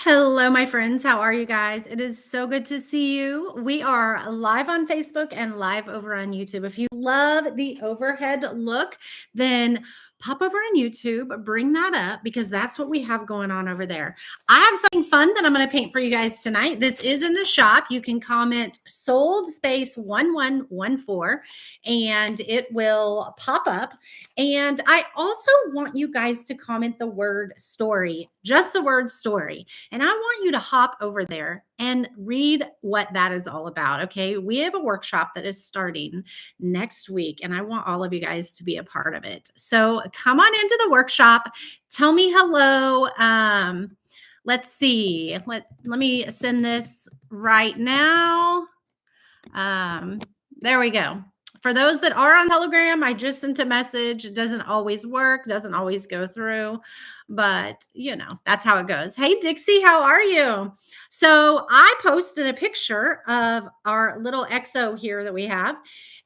Hello, my friends. How are you guys? It is so good to see you. We are live on Facebook and live over on YouTube. If you love the overhead look, then pop over on YouTube, bring that up because that's what we have going on over there. I have something fun that I'm going to paint for you guys tonight. This is in the shop. You can comment sold space 1114 and it will pop up. And I also want you guys to comment the word story, just the word story. And I want you to hop over there and read what that is all about. Okay. We have a workshop that is starting next week, and I want all of you guys to be a part of it. So come on into the workshop. Tell me hello. Let's see. Let me send this right now. There we go. For those that are on Telegram, I just sent a message. It doesn't always work, doesn't always go through, but that's how it goes. Hey, Dixie, how are you? So I posted a picture of our little XO here that we have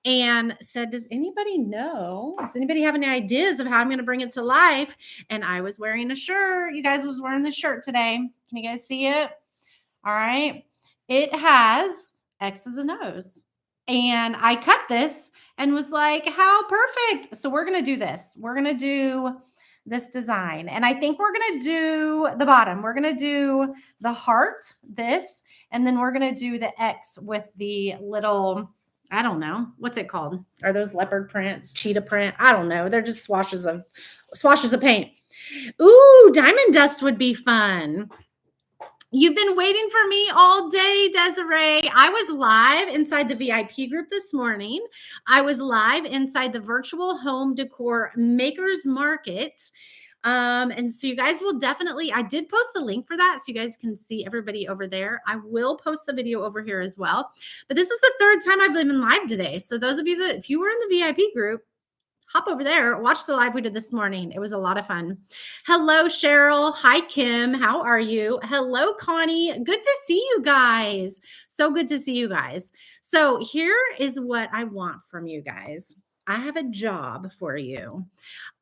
and said, does anybody know? Does anybody have any ideas of how I'm going to bring it to life? And I was wearing a shirt. You guys was wearing the shirt today. Can you guys see it? All right. It has X's and O's. And I cut this and was like, how perfect. So we're going to do this. We're going to do this design. And I think we're going to do the bottom. We're going to do the heart, this, and then we're going to do the X with the little, I don't know, what's it called? Are those leopard print, cheetah print? I don't know. They're just swashes of paint. Ooh, diamond dust would be fun. You've been waiting for me all day, Desiree. I was live inside the VIP group this morning. I was live inside the virtual home decor makers market. And so you guys will definitely, I did post the link for that so you guys can see everybody over there. I will post the video over here as well. But this is the third time I've been live today. So those of you that, if you were in the VIP group, hop over there, watch the live we did this morning. It was a lot of fun. Hello, Cheryl. Hi, Kim. How are you? Hello, Connie. Good to see you guys. So good to see you guys. So here is what I want from you guys. I have a job for you.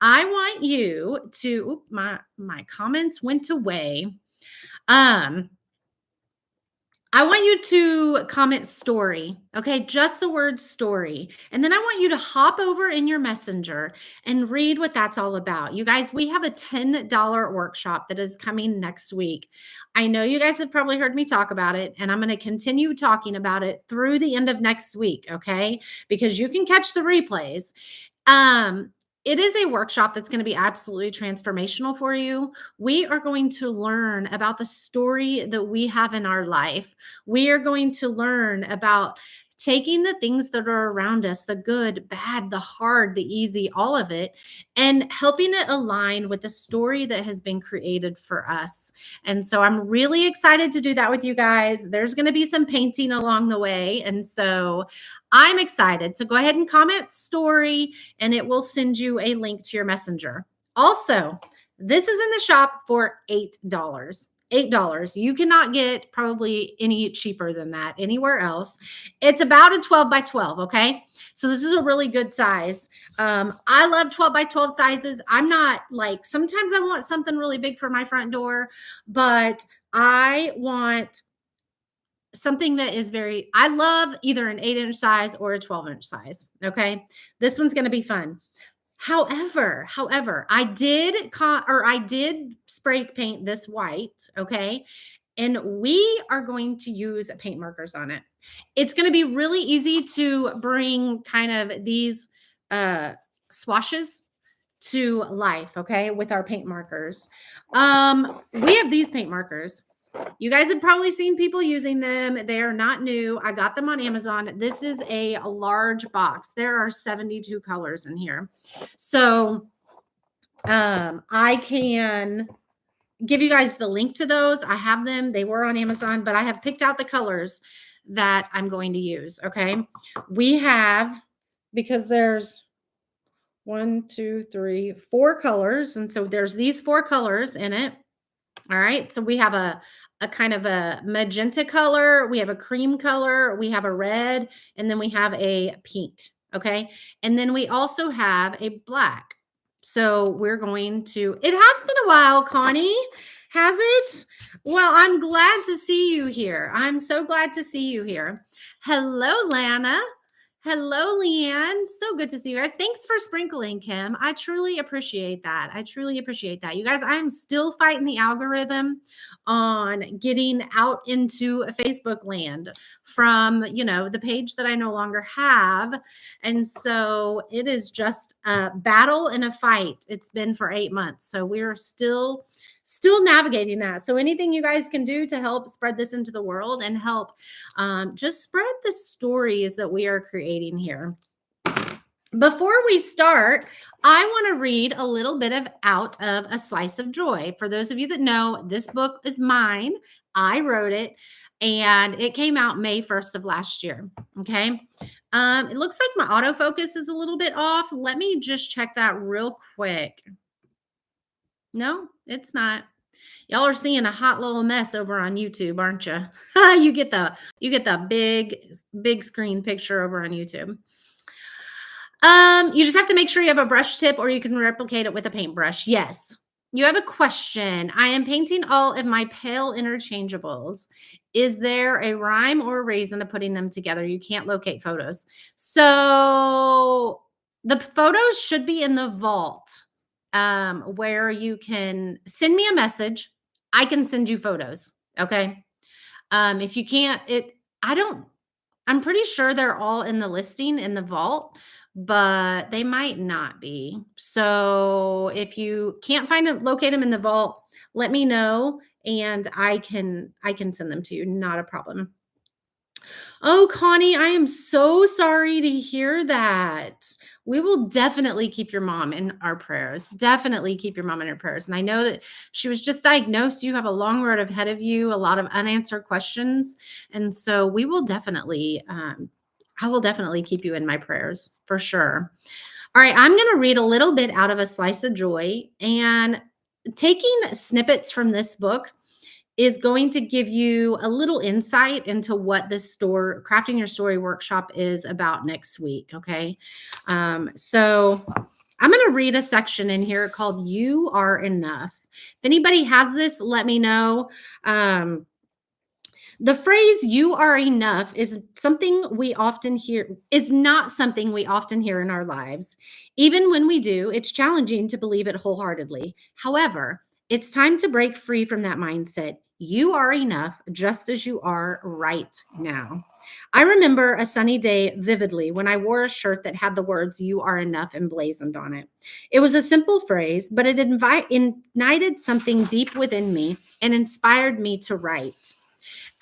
I want you to, my comments went away. I want you to comment story, okay? Just the word story. And then I want you to hop over in your messenger and read what that's all about. You guys, we have a $10 workshop that is coming next week. I know you guys have probably heard me talk about it, and I'm going to continue talking about it through the end of next week, okay? Because you can catch the replays. It is a workshop that's going to be absolutely transformational for you. We are going to learn about the story that we have in our life. We are going to learn about taking the things that are around us, the good, bad, the hard, the easy, all of it, and helping it align with the story that has been created for us. And so I'm really excited to do that with you guys. There's going to be some painting along the way. And so I'm excited. So go ahead and comment story, and it will send you a link to your messenger. Also, this is in the shop for $8. $8. You cannot get probably any cheaper than that anywhere else. It's about a 12 by 12. Okay. So this is a really good size. I love 12 by 12 sizes. I'm not like, sometimes I want something really big for my front door, but I want something that is I love either an 8-inch size or a 12-inch size. Okay. This one's going to be fun. However, I did spray paint this white, okay? And we are going to use paint markers on it. It's going to be really easy to bring kind of these swashes to life, okay, with our paint markers. We have these paint markers. You guys have probably seen people using them. They are not new. I got them on Amazon. This is a large box. There are 72 colors in here. So I can give you guys the link to those. I have them. They were on Amazon, but I have picked out the colors that I'm going to use, okay? We have, because there's 1, 2, 3, 4 colors. And so there's these 4 colors in it. All right. So we have a kind of a magenta color. We have a cream color. We have a red, and then we have a pink. Okay. And then we also have a black. So we're going to, it has been a while, Connie. Has it? Well, I'm glad to see you here. I'm so glad to see you here. Hello, Lana. Hello, Leanne. So good to see you guys. Thanks for sprinkling, Kim. I truly appreciate that. I truly appreciate that. You guys, I'm still fighting the algorithm on getting out into Facebook land from, the page that I no longer have. And so it is just a battle and a fight. It's been for 8 months. So we're still navigating that. So anything you guys can do to help spread this into the world and help just spread the stories that we are creating here. Before we start, I want to read a little bit of Out of a Slice of Joy. For those of you that know, this book is mine. I wrote it, and it came out May 1st of last year. Okay. It looks like my autofocus is a little bit off. Let me just check that real quick. No, it's not. Y'all are seeing a hot little mess over on YouTube, aren't you? you get the big screen picture over on YouTube. You just have to make sure you have a brush tip, or you can replicate it with a paintbrush. Yes. You have a question. I am painting all of my pale interchangeables. Is there a rhyme or a reason to putting them together? You can't locate photos. So the photos should be in the vault, where you can send me a message. I can send you photos. Okay. If you can't, I'm pretty sure they're all in the listing in the vault, but they might not be. So if you can't locate them in the vault, let me know and I can send them to you. Not a problem. Oh, Connie, I am so sorry to hear that. We will definitely keep your mom in our prayers. Definitely keep your mom in our prayers. And I know that she was just diagnosed. You have a long road ahead of you, a lot of unanswered questions. And so we will definitely, I will definitely keep you in my prayers for sure. All right, I'm going to read a little bit out of A Slice of Joy, and taking snippets from this book is going to give you a little insight into what this crafting your story workshop is about next week. Okay. So I'm going to read a section in here called You Are Enough. If anybody has this, let me know. The phrase "you are enough" is not something we often hear in our lives. Even when we do, it's challenging to believe it wholeheartedly. However, it's time to break free from that mindset. You are enough just as you are right now. I remember a sunny day vividly when I wore a shirt that had the words "You are enough" emblazoned on it. It was a simple phrase, but it ignited something deep within me and inspired me to write.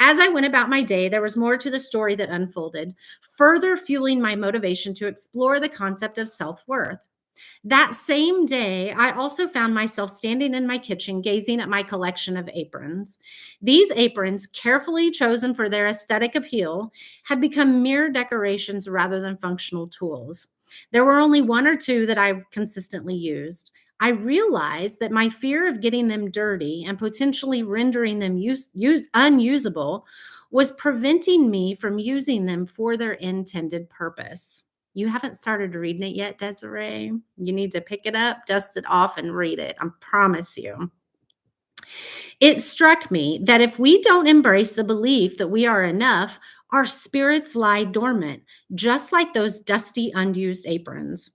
As I went about my day, there was more to the story that unfolded, further fueling my motivation to explore the concept of self-worth. That same day, I also found myself standing in my kitchen gazing at my collection of aprons. These aprons, carefully chosen for their aesthetic appeal, had become mere decorations rather than functional tools. There were only one or two that I consistently used. I realized that my fear of getting them dirty and potentially rendering them unusable was preventing me from using them for their intended purpose. You haven't started reading it yet, Desiree. You need to pick it up, dust it off, and read it. I promise you. It struck me that if we don't embrace the belief that we are enough, our spirits lie dormant, just like those dusty, unused aprons.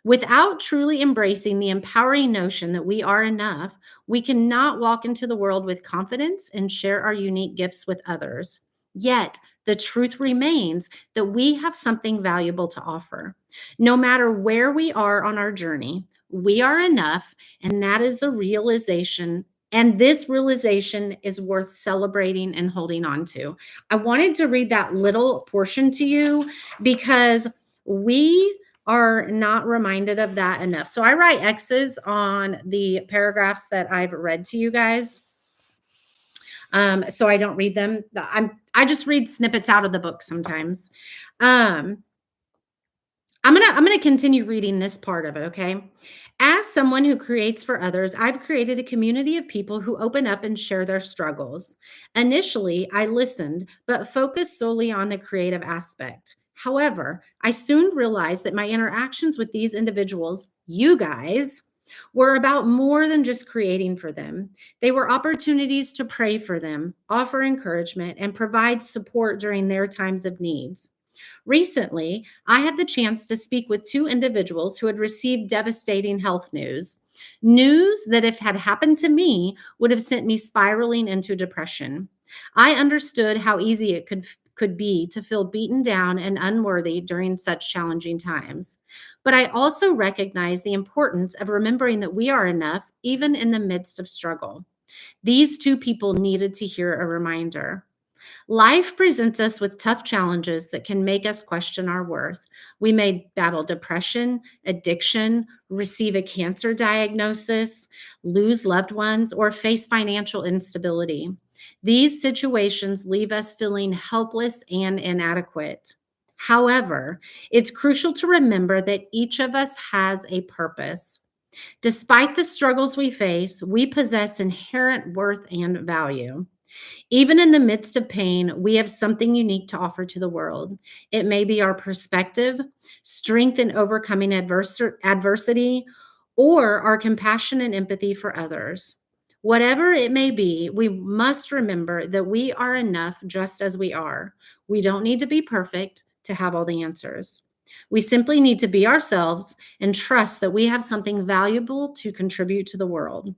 Without truly embracing the empowering notion that we are enough, we cannot walk into the world with confidence and share our unique gifts with others. Yet, the truth remains that we have something valuable to offer. No matter where we are on our journey, we are enough, and that is the realization. And this realization is worth celebrating and holding on to. I wanted to read that little portion to you because we are not reminded of that enough. So I write X's on the paragraphs that I've read to you guys. So I don't read them. I just read snippets out of the book sometimes. I'm gonna continue reading this part of it, okay? As someone who creates for others, I've created a community of people who open up and share their struggles. Initially, I listened, but focused solely on the creative aspect. However, I soon realized that my interactions with these individuals, you guys, were about more than just creating for them. They were opportunities to pray for them, offer encouragement, and provide support during their times of needs. Recently, I had the chance to speak with two individuals who had received devastating health news that if had happened to me would have sent me spiraling into depression. I understood how easy it could be to feel beaten down and unworthy during such challenging times. But I also recognize the importance of remembering that we are enough even in the midst of struggle. These two people needed to hear a reminder. Life presents us with tough challenges that can make us question our worth. We may battle depression, addiction, receive a cancer diagnosis, lose loved ones, or face financial instability. These situations leave us feeling helpless and inadequate. However, it's crucial to remember that each of us has a purpose. Despite the struggles we face, we possess inherent worth and value. Even in the midst of pain, we have something unique to offer to the world. It may be our perspective, strength in overcoming adversity, or our compassion and empathy for others. Whatever it may be, we must remember that we are enough just as we are. We don't need to be perfect to have all the answers. We simply need to be ourselves and trust that we have something valuable to contribute to the world.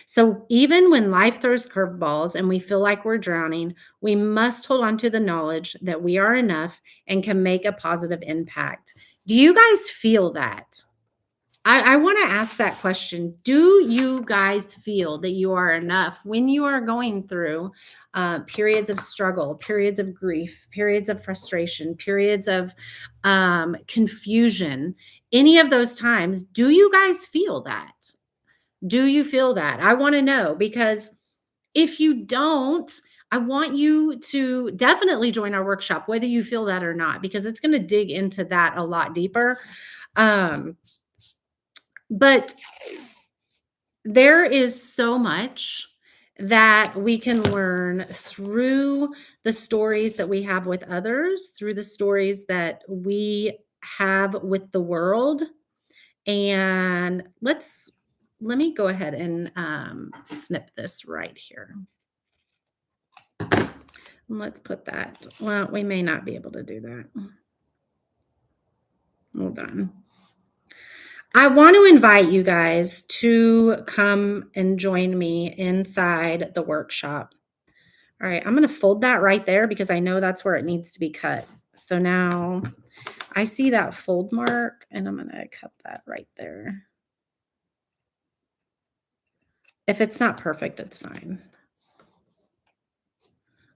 So even when life throws curveballs and we feel like we're drowning, we must hold on to the knowledge that we are enough and can make a positive impact. Do you guys feel that? I want to ask that question. Do you guys feel that you are enough when you are going through periods of struggle, periods of grief, periods of frustration, periods of confusion? Any of those times, do you guys feel that? Do you feel that? I want to know, because if you don't, I want you to definitely join our workshop, whether you feel that or not, because it's going to dig into that a lot deeper. Um, but there is so much that we can learn through the stories that we have with others, through the stories that we have with the world. And let me go ahead and snip this right here. Let's put that. Well, we may not be able to do that. Hold on. I want to invite you guys to come and join me inside the workshop. All right, I'm going to fold that right there because I know that's where it needs to be cut. So now I see that fold mark and I'm going to cut that right there. If it's not perfect, it's fine.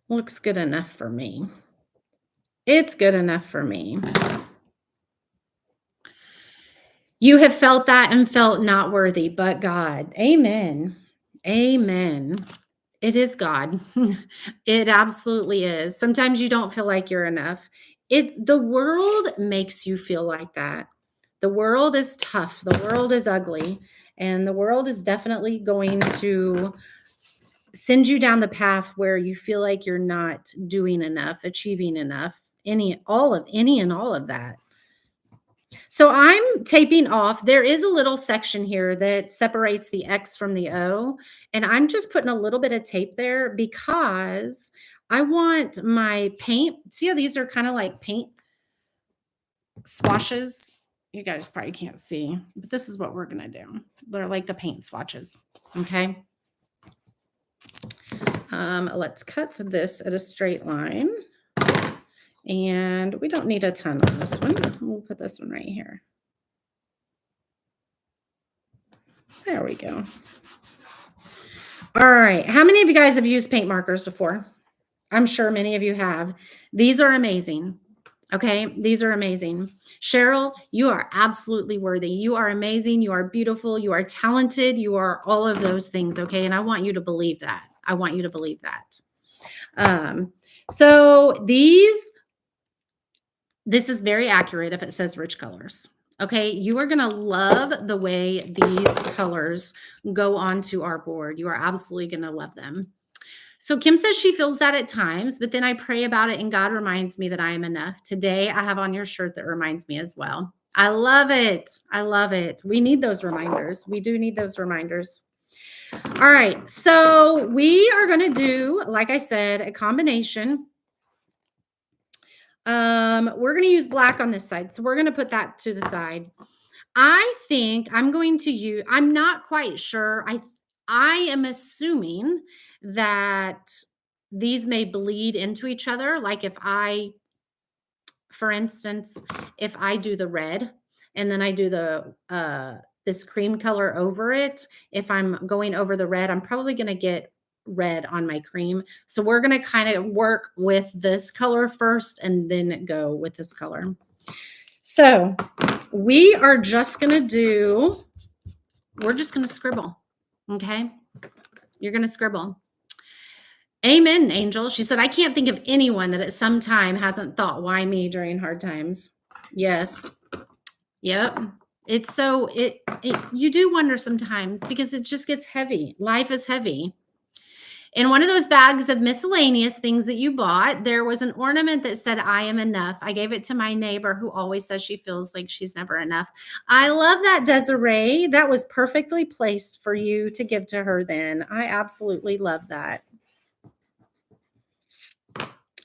Looks good enough for me. It's good enough for me. You have felt that and felt not worthy, but God. Amen. Amen. It is God. It absolutely is. Sometimes you don't feel like you're enough. The world makes you feel like that. The world is tough. The world is ugly. And the world is definitely going to send you down the path where you feel like you're not doing enough, achieving enough, any and all of that. So I'm taping off. There is a little section here that separates the X from the O, and I'm just putting a little bit of tape there because I want my paint. See how these are kind of like paint swashes? You guys probably can't see, but this is what we're going to do. They're like the paint swatches. Okay. Let's cut this at a straight line. And we don't need a ton on this one. We'll put this one right here. There we go. All right. How many of you guys have used paint markers before? I'm sure many of you have. These are amazing. Okay. These are amazing. Cheryl, you are absolutely worthy. You are amazing. You are beautiful. You are talented. You are all of those things. Okay. And I want you to believe that. I want you to believe that. So this is very accurate if it says rich colors. Okay, you are going to love the way these colors go onto our board. You are absolutely going to love them. So Kim says she feels that at times, but then I pray about it and God reminds me that I am enough. Today, I have on your shirt that reminds me as well. I love it. I love it. We need those reminders. We do need those reminders. All right. So we are going to do, like I said, a combination. We're going to use black on this side. So we're going to put that to the side. I think I'm going to use, I'm not quite sure. I am assuming that these may bleed into each other. Like if I, for instance, if I do the red and then I do the this cream color over it, if I'm going over the red, I'm probably going to get red on my cream. So we're going to kind of work with this color first and then go with this color. So we are just going to do, we're just going to scribble. Okay. You're going to scribble. Amen, Angel. She said, I can't think of anyone that at some time hasn't thought, why me during hard times? Yes. Yep. It's so, you do wonder sometimes because it just gets heavy. Life is heavy. In one of those bags of miscellaneous things that you bought, there was an ornament that said, I am enough. I gave it to my neighbor who always says she feels like she's never enough. I love that, Desiree. That was perfectly placed for you to give to her then. I absolutely love that.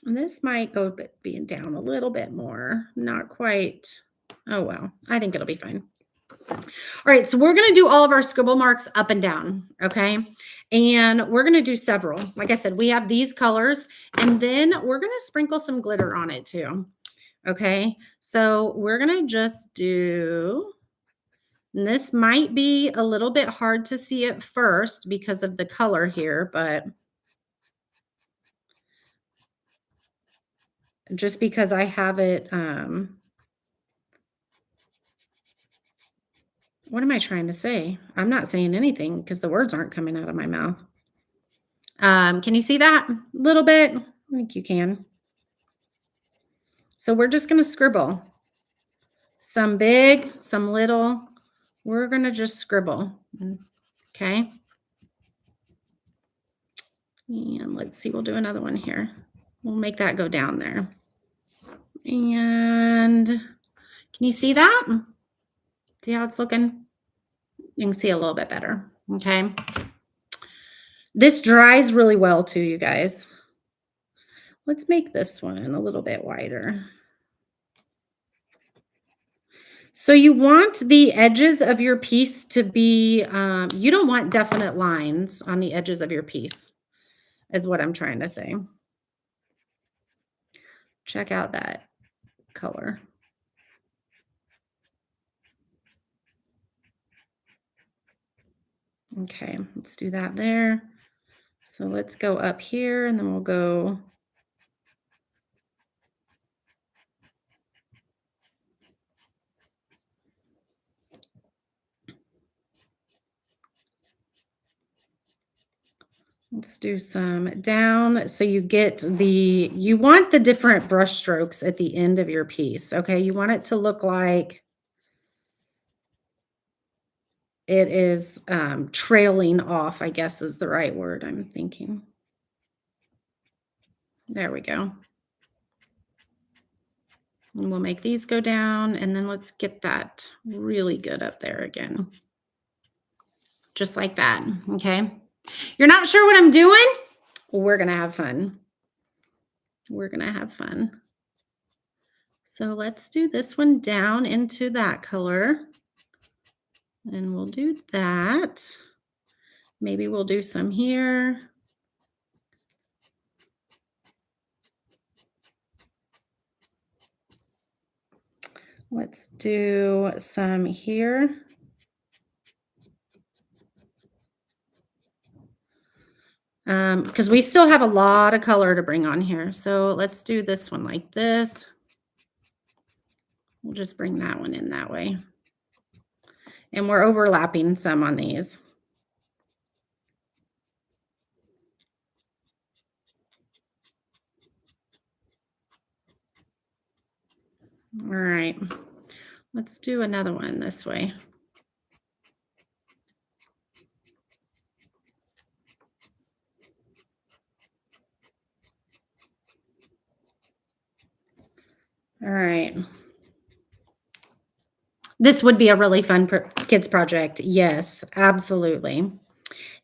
And this might go being down a little bit more. Not quite. Oh, well, I think it'll be fine. All right, so we're going to do all of our scribble marks up and down, okay? And we're going to do several. Like I said, we have these colors, and then we're going to sprinkle some glitter on it too, okay? So we're going to just do, and this might be a little bit hard to see at first because of the color here, but just because I have it, what am I trying to say? I'm not saying anything because the words aren't coming out of my mouth. Can you see that a little bit? I think you can. So we're just going to scribble. Some big, some little. We're going to just scribble. Okay. And let's see, we'll do another one here. We'll make that go down there. And can you see that? See how it's looking? You can see a little bit better. Okay. This dries really well too, you guys. Let's make this one a little bit wider. So you want the edges of your piece to be, you don't want definite lines on the edges of your piece, is what I'm trying to say. Check out that color. Okay, let's do that there. So let's go up here and then we'll go. Let's do some down. So you get you want the different brush strokes at the end of your piece. Okay, you want it to look like it is trailing off, I guess is the right word I'm thinking. There we go. And we'll make these go down, and then let's get that really good up there again. Just like that, okay? You're not sure what I'm doing? Well, we're gonna have fun. We're gonna have fun. So let's do this one down into that color. And we'll do that. Maybe we'll do some here. Let's do some here. Because we still have a lot of color to bring on here. So let's do this one like this. We'll just bring that one in that way. And we're overlapping some on these. All right, let's do another one this way. All right. This would be a really fun kids project. Yes, absolutely.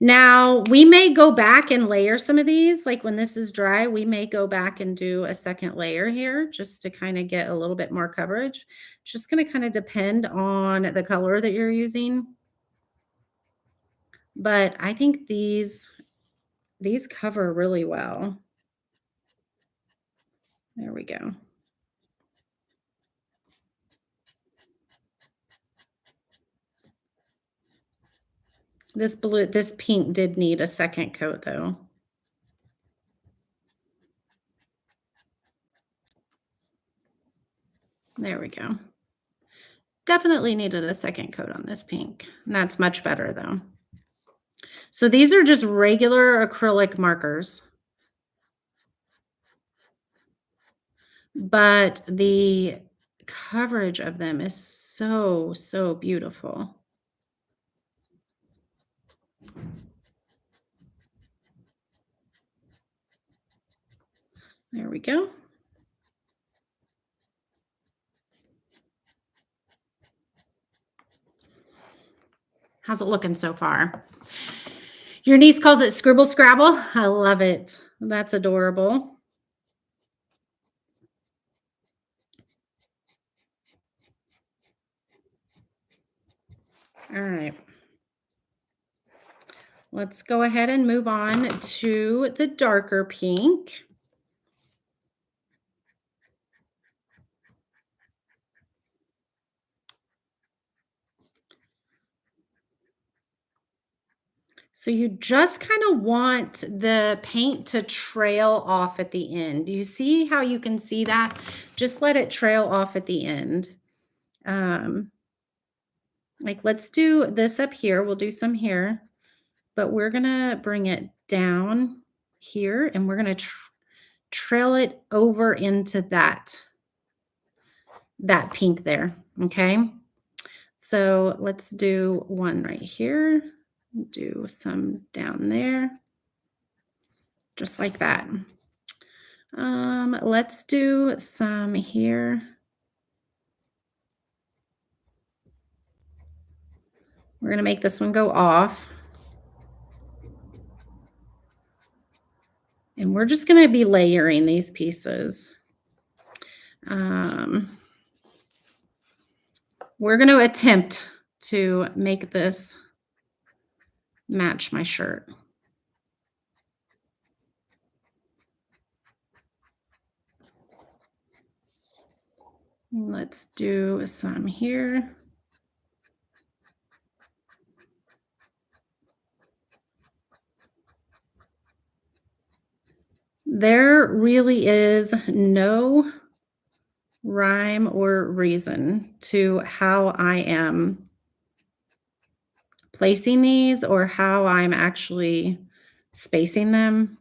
Now, we may go back and layer some of these, like, when this is dry, we may go back and do a second layer here just to kinda get a little bit more coverage. It's just gonna kinda depend on the color that you're using, but I think these cover really well. There we go. This pink did need a second coat, though. There we go. Definitely needed a second coat on this pink, and that's much better, though. So these are just regular acrylic markers, but the coverage of them is so, so beautiful. There we go. How's it looking so far? Your niece calls it scribble scrabble. I love it. That's adorable. All right. Let's go ahead and move on to the darker pink. So you just kind of want the paint to trail off at the end. Do you see how you can see that? Just let it trail off at the end. Um, like, let's do this up here. We'll do some here, but we're gonna bring it down here and we're gonna trail it over into that pink there. Okay. So let's do one right here. Do some down there, just like that. Let's do some here. We're gonna make this one go off. And we're just gonna be layering these pieces. We're gonna attempt to make this match my shirt. Let's do some here. There really is no rhyme or reason to how I am placing these or how I'm actually spacing them.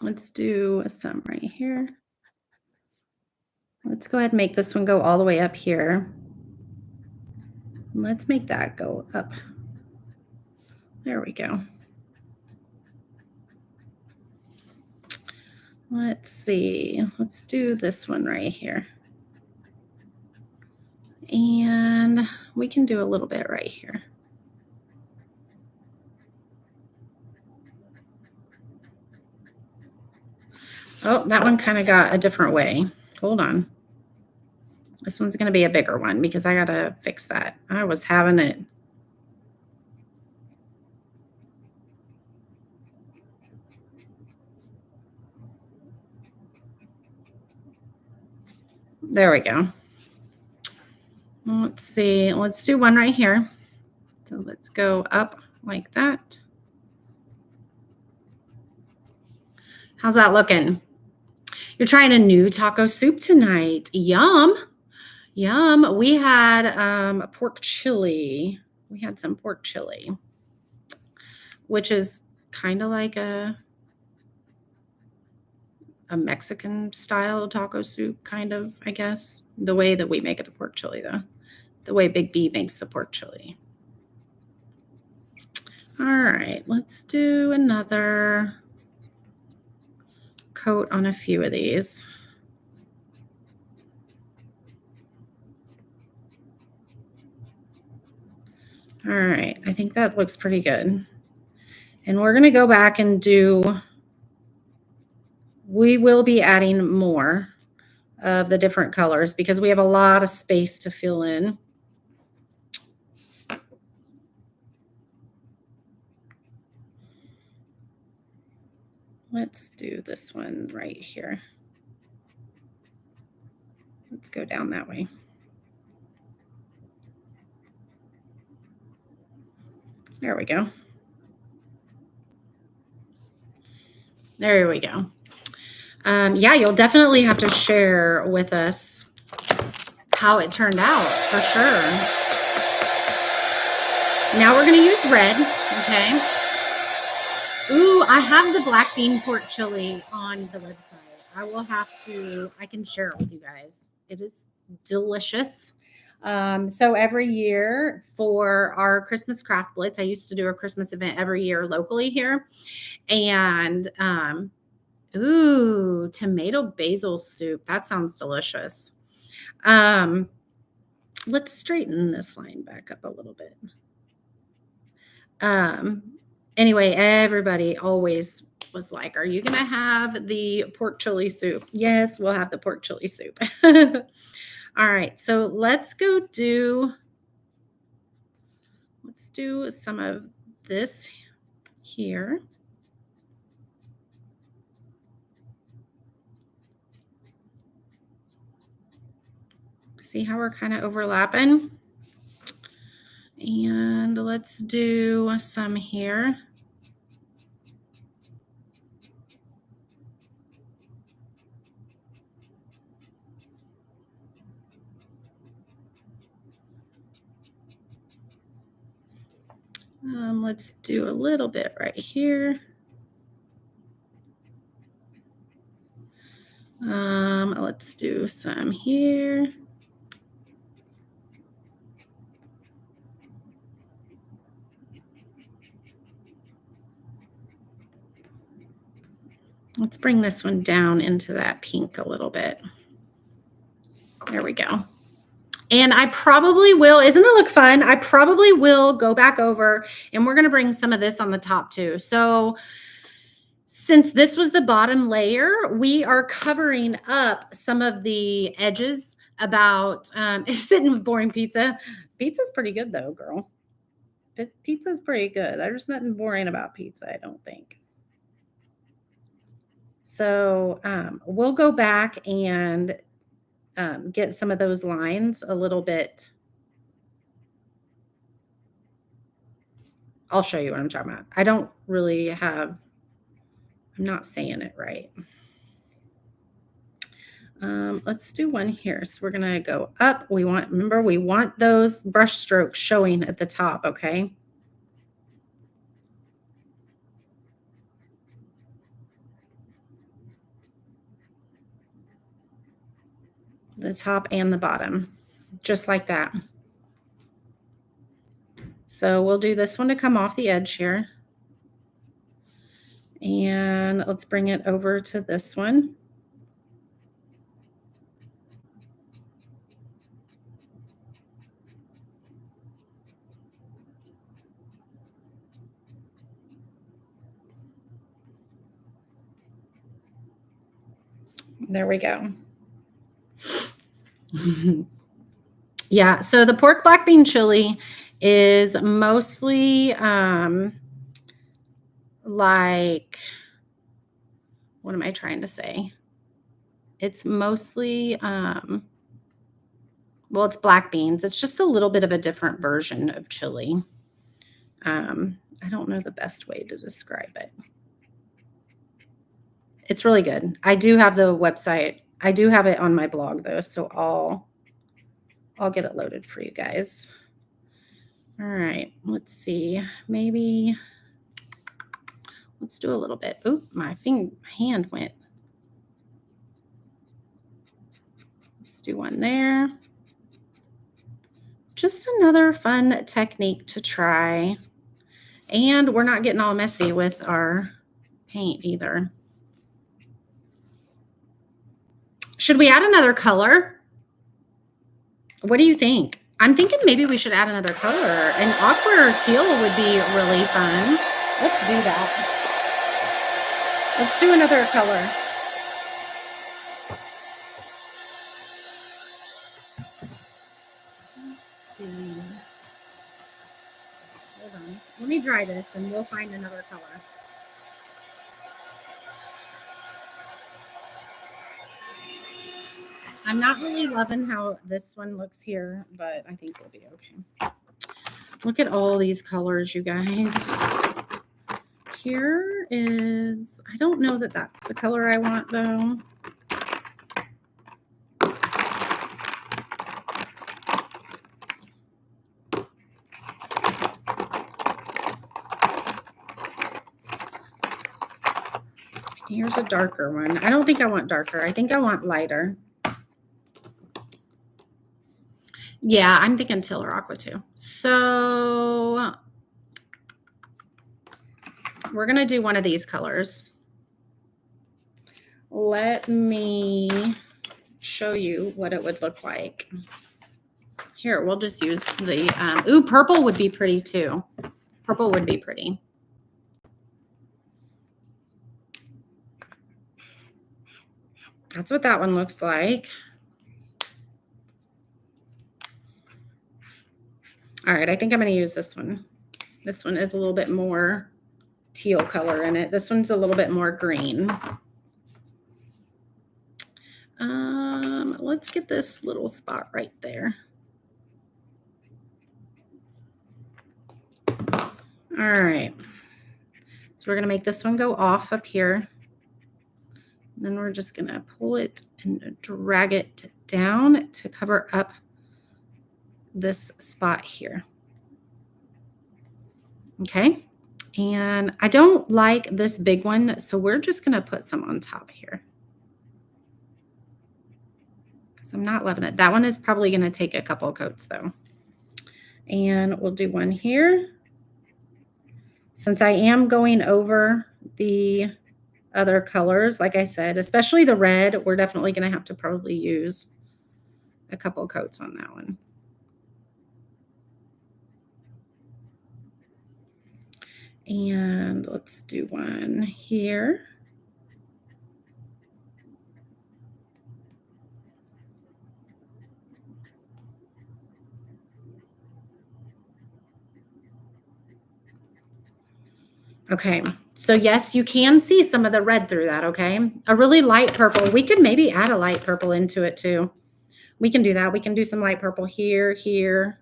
Let's do some right here. Let's go ahead and make this one go all the way up here. Let's make that go up. There we go. Let's see. Let's do this one right here. And we can do a little bit right here. Oh, that one kind of got a different way. Hold on. This one's going to be a bigger one because I got to fix that. I was having it. There we go. Let's see. Let's do one right here. So let's go up like that. How's that looking? You're trying a new taco soup tonight. Yum. Yum. We had pork chili. We had some pork chili, which is kind of like a Mexican style taco soup, kind of, I guess. The way that we make it, the pork chili, though. The way Big B makes the pork chili. All right, let's do another. coat on a few of these. All right, I think that looks pretty good. And we're going to go back and we will be adding more of the different colors because we have a lot of space to fill in. Let's do this one right here. Let's go down that way. There we go. There we go. Yeah, you'll definitely have to share with us how it turned out for sure. Now we're going to use red, okay? Ooh, I have the black bean pork chili on the website. I can share it with you guys. It is delicious. So every year for our Christmas craft blitz, I used to do a Christmas event every year locally here. And ooh, tomato basil soup. That sounds delicious. Let's straighten this line back up a little bit. Anyway, everybody always was like, are you going to have the pork chili soup? Yes, we'll have the pork chili soup. All right, so let's do some of this here. See how we're kind of overlapping? And let's do some here. Let's do a little bit right here. Let's do some here. Let's bring this one down into that pink a little bit. There we go. And I probably will, isn't it look fun? I probably will go back over and we're going to bring some of this on the top too. So since this was the bottom layer, we are covering up some of the edges about sitting with boring pizza. Pizza's pretty good though, girl. Pizza's pretty good. There's nothing boring about pizza, I don't think. So we'll go back and get some of those lines a little bit. I'll show you what I'm talking about. I don't really have, I'm not saying it right. Let's do one here. So we're going to go up. Remember, we want those brush strokes showing at the top, okay? The top and the bottom, just like that. So we'll do this one to come off the edge here. And let's bring it over to this one. There we go. Yeah, so the pork black bean chili is mostly like, what am I trying to say? It's mostly, well, it's black beans. It's just a little bit of a different version of chili. I don't know the best way to describe it. It's really good. I do have the website. I do have it on my blog though, so I'll get it loaded for you guys. All right, let's see. Maybe let's do a little bit. Oop, my hand went. Let's do one there. Just another fun technique to try. And we're not getting all messy with our paint either. Should we add another color? What do you think? I'm thinking maybe we should add another color. An aqua or teal would be really fun. Let's do that. Let's do another color. Let's see. Hold on. Let me dry this and we'll find another color. I'm not really loving how this one looks here, but I think we'll be okay. Look at all these colors, you guys. Here is, I don't know that that's the color I want though. Here's a darker one. I don't think I want darker. I think I want lighter. Yeah, I'm thinking teal or aqua too. So we're going to do one of these colors. Let me show you what it would look like. Here, we'll just use the, ooh, purple would be pretty too. Purple would be pretty. That's what that one looks like. All right, I think I'm going to use this one. This one is a little bit more teal color in it. This one's a little bit more green. Let's get this little spot right there. All right. So we're going to make this one go off up here. And then we're just going to pull it and drag it down to cover up this spot here. Okay. And I don't like this big one, so we're just going to put some on top here. Because I'm not loving it. That one is probably going to take a couple coats though. And we'll do one here. Since I am going over the other colors, like I said, especially the red, we're definitely going to have to probably use a couple coats on that one. And let's do one here. Okay, so yes, you can see some of the red through that, okay? A really light purple. We could maybe add a light purple into it too. We can do that. We can do some light purple here, here,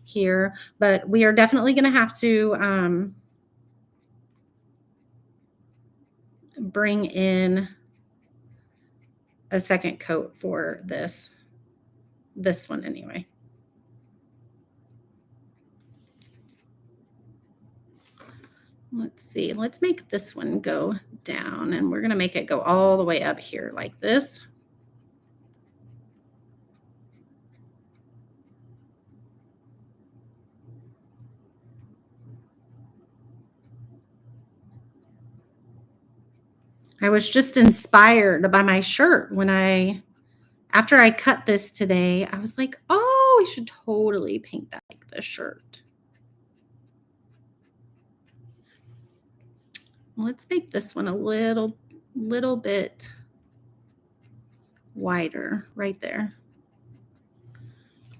here. But we are definitely going to have to bring in a second coat for this one anyway. Let's see, let's make this one go down and we're going to make it go all the way up here like this. I was just inspired by my shirt when after I cut this today, I was like, oh, we should totally paint that like the shirt. Let's make this one a little bit wider right there.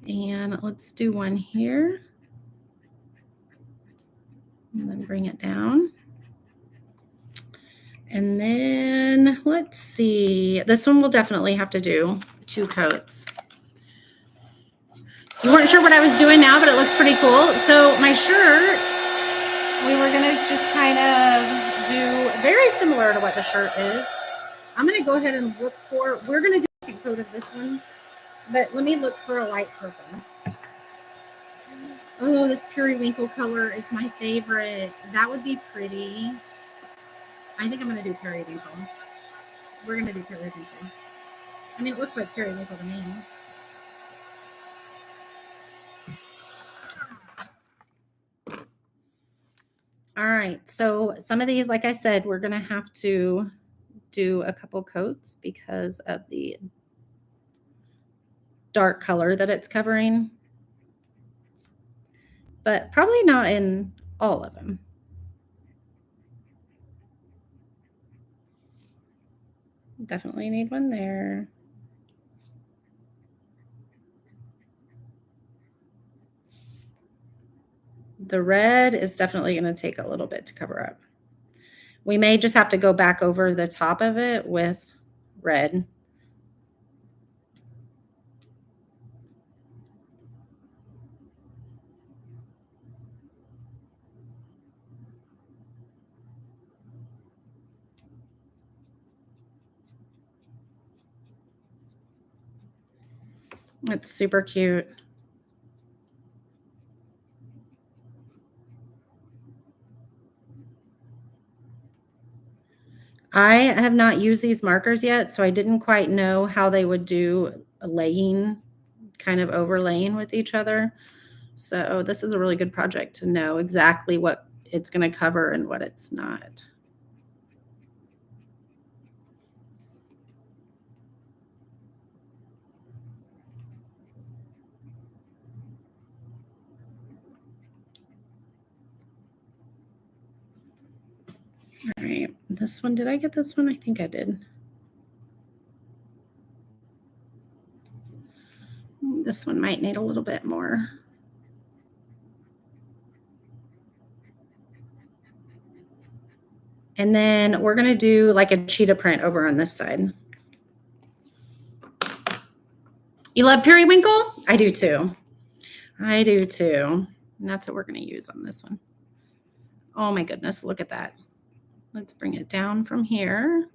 And let's do one here. And then bring it down. And then let's see. This one will definitely have to do 2 coats. You weren't sure what I was doing now, but it looks pretty cool. So my shirt, we were going to just kind of do very similar to what the shirt is. I'm going to go ahead and look for, we're going to do a coat of this one, but let me look for a light purple. Oh, this periwinkle color is my favorite. That would be pretty. I think I'm going to do periwinkle. We're going to do periwinkle. I mean, it looks like periwinkle to me. All right, so some of these, like I said, we're going to have to do a couple coats because of the dark color that it's covering, but probably not in all of them. Definitely need one there. The red is definitely going to take a little bit to cover up. We may just have to go back over the top of it with red. It's super cute. I have not used these markers yet, so I didn't quite know how they would do a laying, kind of overlaying with each other. So this is a really good project to know exactly what it's going to cover and what it's not. All right, this one, did I get this one? I think I did. This one might need a little bit more. And then we're going to do like a cheetah print over on this side. You love periwinkle? I do too. I do too. And that's what we're going to use on this one. Oh my goodness, look at that. Let's bring it down from here.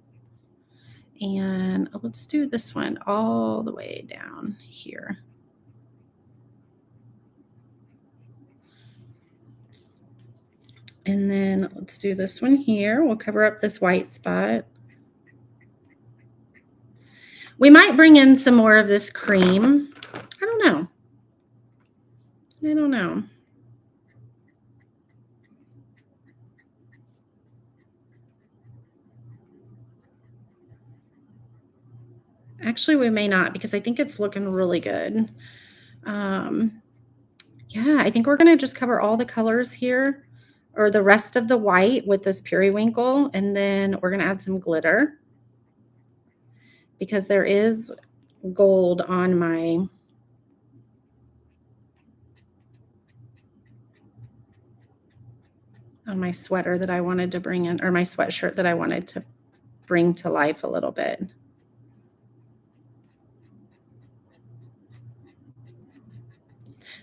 And let's do this one all the way down here. And then let's do this one here. We'll cover up this white spot. We might bring in some more of this cream. I don't know. I don't know. Actually, we may not because I think it's looking really good. Yeah, I think we're going to just cover all the colors here or the rest of the white with this periwinkle. And then we're going to add some glitter because there is gold on my sweater that I wanted to bring in, or my sweatshirt that I wanted to bring to life a little bit.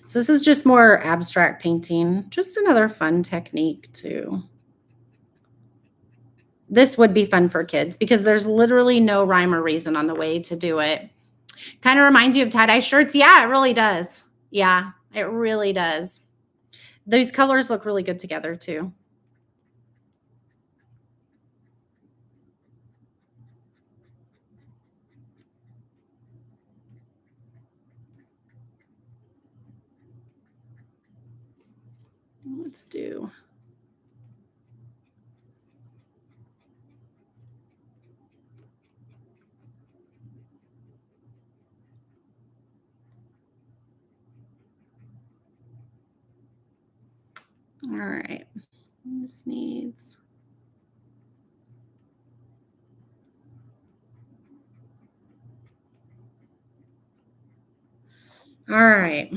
So this is just more abstract painting, just another fun technique too. This would be fun for kids because there's literally no rhyme or reason on the way to do it. Kind of reminds you of tie-dye shirts. Yeah, it really does. Yeah, it really does. These colors look really good together too. Let's do. All right. This needs. All right.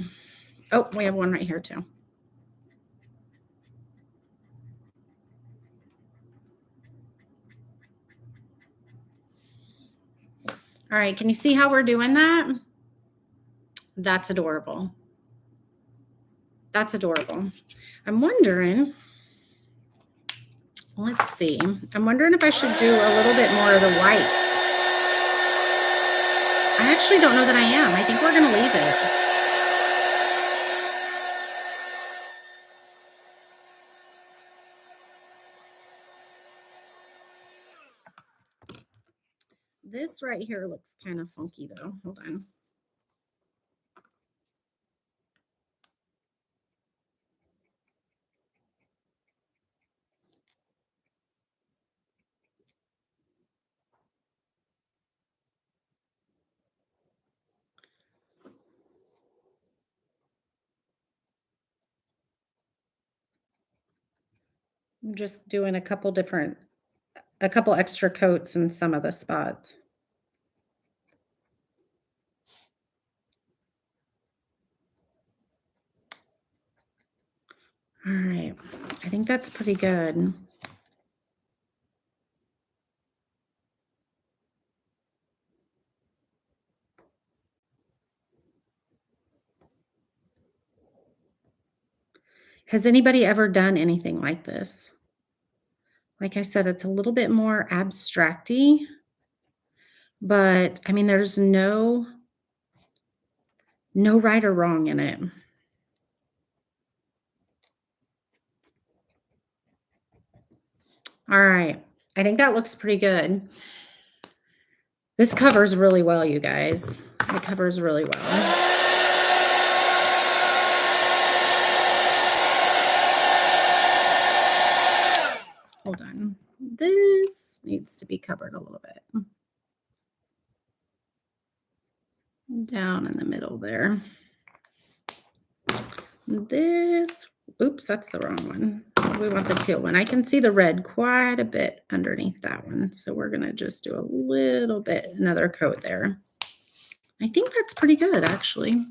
Oh, we have one right here too. All right. Can you see how we're doing that? That's adorable. That's adorable. I'm wondering, let's see. I'm wondering if I should do a little bit more of the white. I actually don't know that I am. I think we're going to leave it. This right here looks kind of funky though. Hold on. I'm just doing a couple extra coats in some of the spots. All right. I think that's pretty good. Has anybody ever done anything like this? Like I said, it's a little bit more abstracty, but I mean, there's no right or wrong in it. All right. I think that looks pretty good. This covers really well, you guys. It covers really well. Hold on. This needs to be covered a little bit. Down in the middle there. This, oops, that's the wrong one. We want the teal one. I can see the red quite a bit underneath that one. So we're going to just do a little bit, another coat there. I think that's pretty good, actually. You've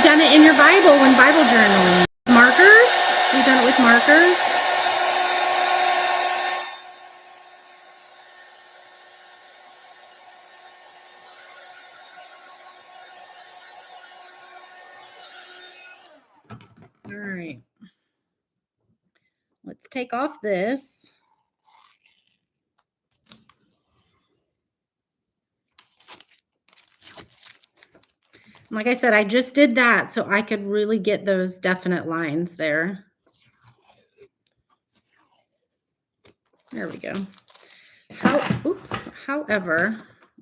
done it in your Bible when Bible journaling. Markers? You've done it with markers? All right. Let's take off this. Like I said, I just did that so I could really get those definite lines there. There we go. However,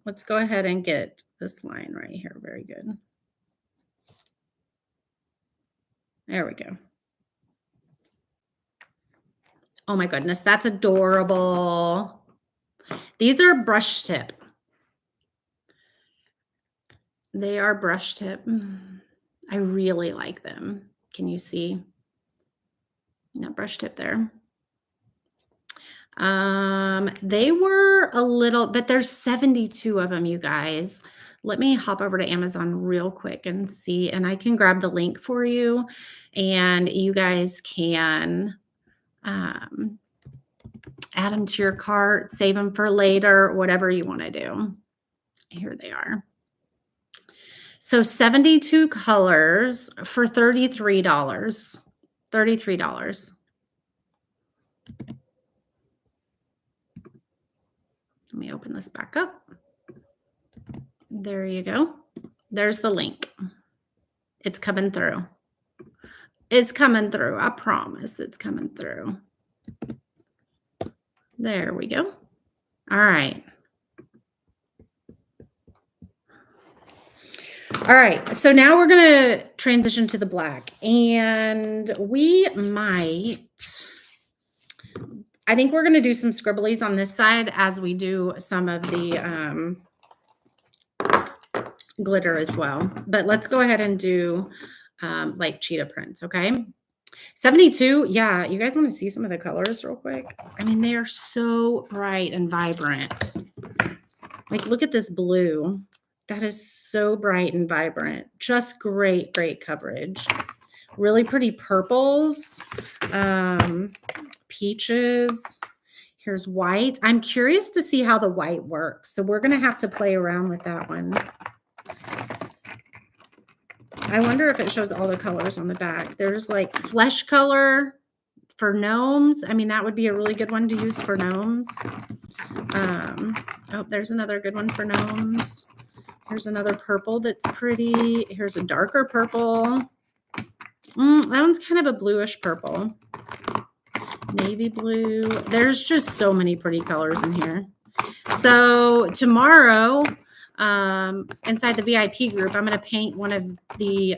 let's go ahead and get this line right here. Very good. There we go. Oh my goodness, that's adorable. These are brush tip. They are brush tip. I really like them. Can you see? That brush tip there. They were a little, but there's 72 of them, you guys. Let me hop over to Amazon real quick and see, and I can grab the link for you, and you guys can add them to your cart, save them for later, whatever you want to do. Here they are. So 72 colors for $33. $33. Let me open this back up. There you go. There's the link. It's coming through. It's coming through. I promise it's coming through. There we go. All right. All right. So now we're going to transition to the black. And we might, I think we're going to do some scribblies on this side as we do some of the glitter as well. But let's go ahead and do like cheetah prints, okay? 72, yeah, you guys want to see some of the colors real quick? I mean, they are so bright and vibrant. Like, look at this blue. That is so bright and vibrant. Just great, great coverage. Really pretty purples, peaches. Here's white. I'm curious to see how the white works. So we're going to have to play around with that one. I wonder if it shows all the colors on the back. There's like flesh color for gnomes. I mean, that would be a really good one to use for gnomes. Oh, there's another good one for gnomes. Here's another purple that's pretty. Here's a darker purple. That one's kind of a bluish purple. Navy blue. There's just so many pretty colors in here. So tomorrow, inside the VIP group, I'm going to paint one of the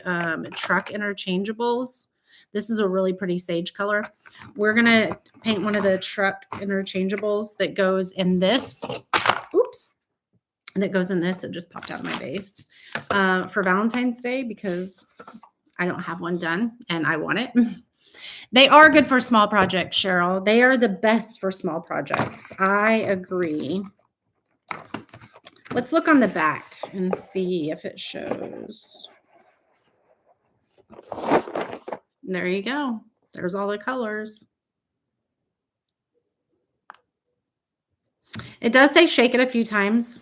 truck interchangeables. This is a really pretty sage color. We're going to paint one of the truck interchangeables that goes in this. Oops. That goes in this. It just popped out of my base for Valentine's Day because I don't have one done and I want it. They are good for small projects, Cheryl. They are the best for small projects. I agree. Let's look on the back and see if it shows. There you go. There's all the colors. It does say shake it a few times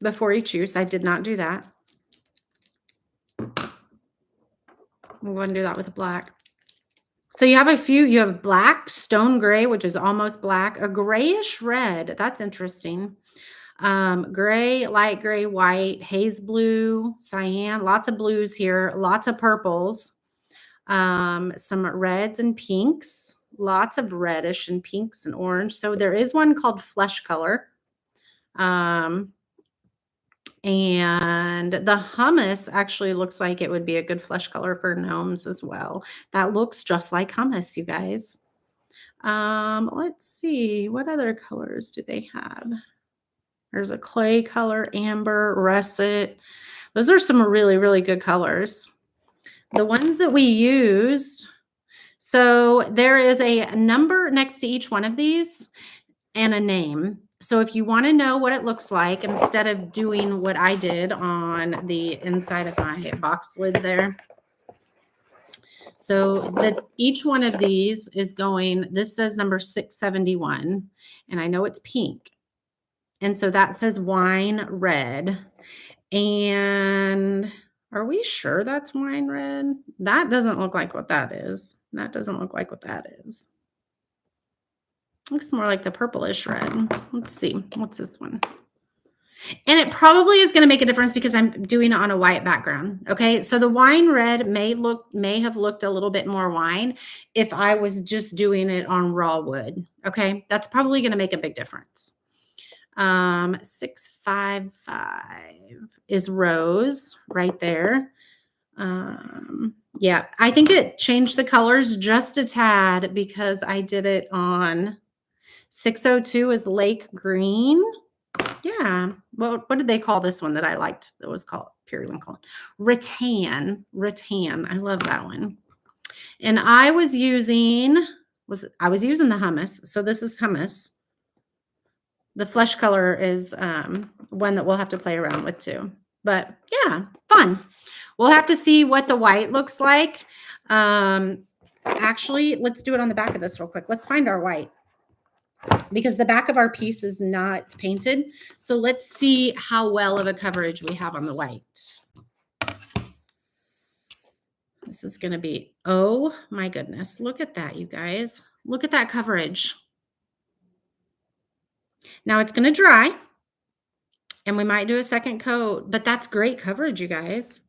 before you choose. I did not do that. I'm going to do that with black. So you have a few, you have black, stone gray, which is almost black, a grayish red. That's interesting. Gray, light gray, white, haze blue, cyan, lots of blues here, lots of purples, some reds and pinks, lots of reddish and pinks and orange. So there is one called flesh color. And the hummus actually looks like it would be a good flesh color for gnomes as well. That looks just like hummus, you guys. Let's see, what other colors do they have? There's a clay color, amber, russet. Those are some really, really good colors. The ones that we used, so there is a number next to each one of these and a name. So if you want to know what it looks like, instead of doing what I did on the inside of my box lid there. So that each one of these is going, this says number 671, and I know it's pink. And so that says wine red. And are we sure that's wine red? That doesn't look like what that is. That doesn't look like what that is. Looks more like the purplish red. Let's see. What's this one? And it probably is going to make a difference because I'm doing it on a white background. Okay. So the wine red may have looked a little bit more wine if I was just doing it on raw wood. Okay. That's probably going to make a big difference. 655 is rose right there. Yeah, I think it changed the colors just a tad because I did it on 602 is lake green. Yeah. Well, what did they call this one that I liked that was called periwinkle? Rattan. Rattan. I love that one. And I was using the hummus. So this is hummus. The flesh color is one that we'll have to play around with too. But yeah, fun. We'll have to see what the white looks like. Actually, let's do it on the back of this real quick. Let's find our white because the back of our piece is not painted. So let's see how well of a coverage we have on the white. This is going to be, oh my goodness. Look at that, you guys. Look at that coverage. Now it's going to dry. And we might do a second coat, but that's great coverage, you guys.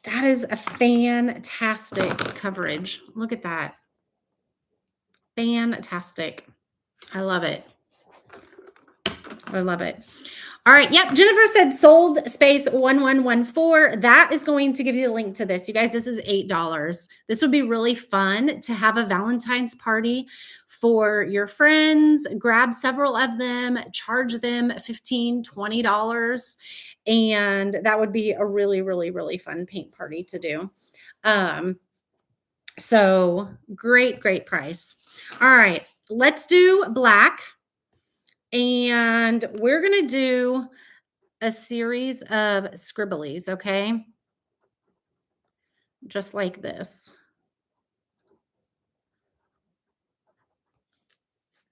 That is a fantastic coverage. Look at that. Fantastic. I love it. I love it. All right. Yep. Jennifer said sold space 1114. That is going to give you the link to this. You guys, this is $8. This would be really fun to have a Valentine's party for your friends. Grab several of them, charge them $15, $20. And that would be a really, really, really fun paint party to do. So great, great price. All right. Let's do black. And we're going to do a series of scribblies, okay? Just like this.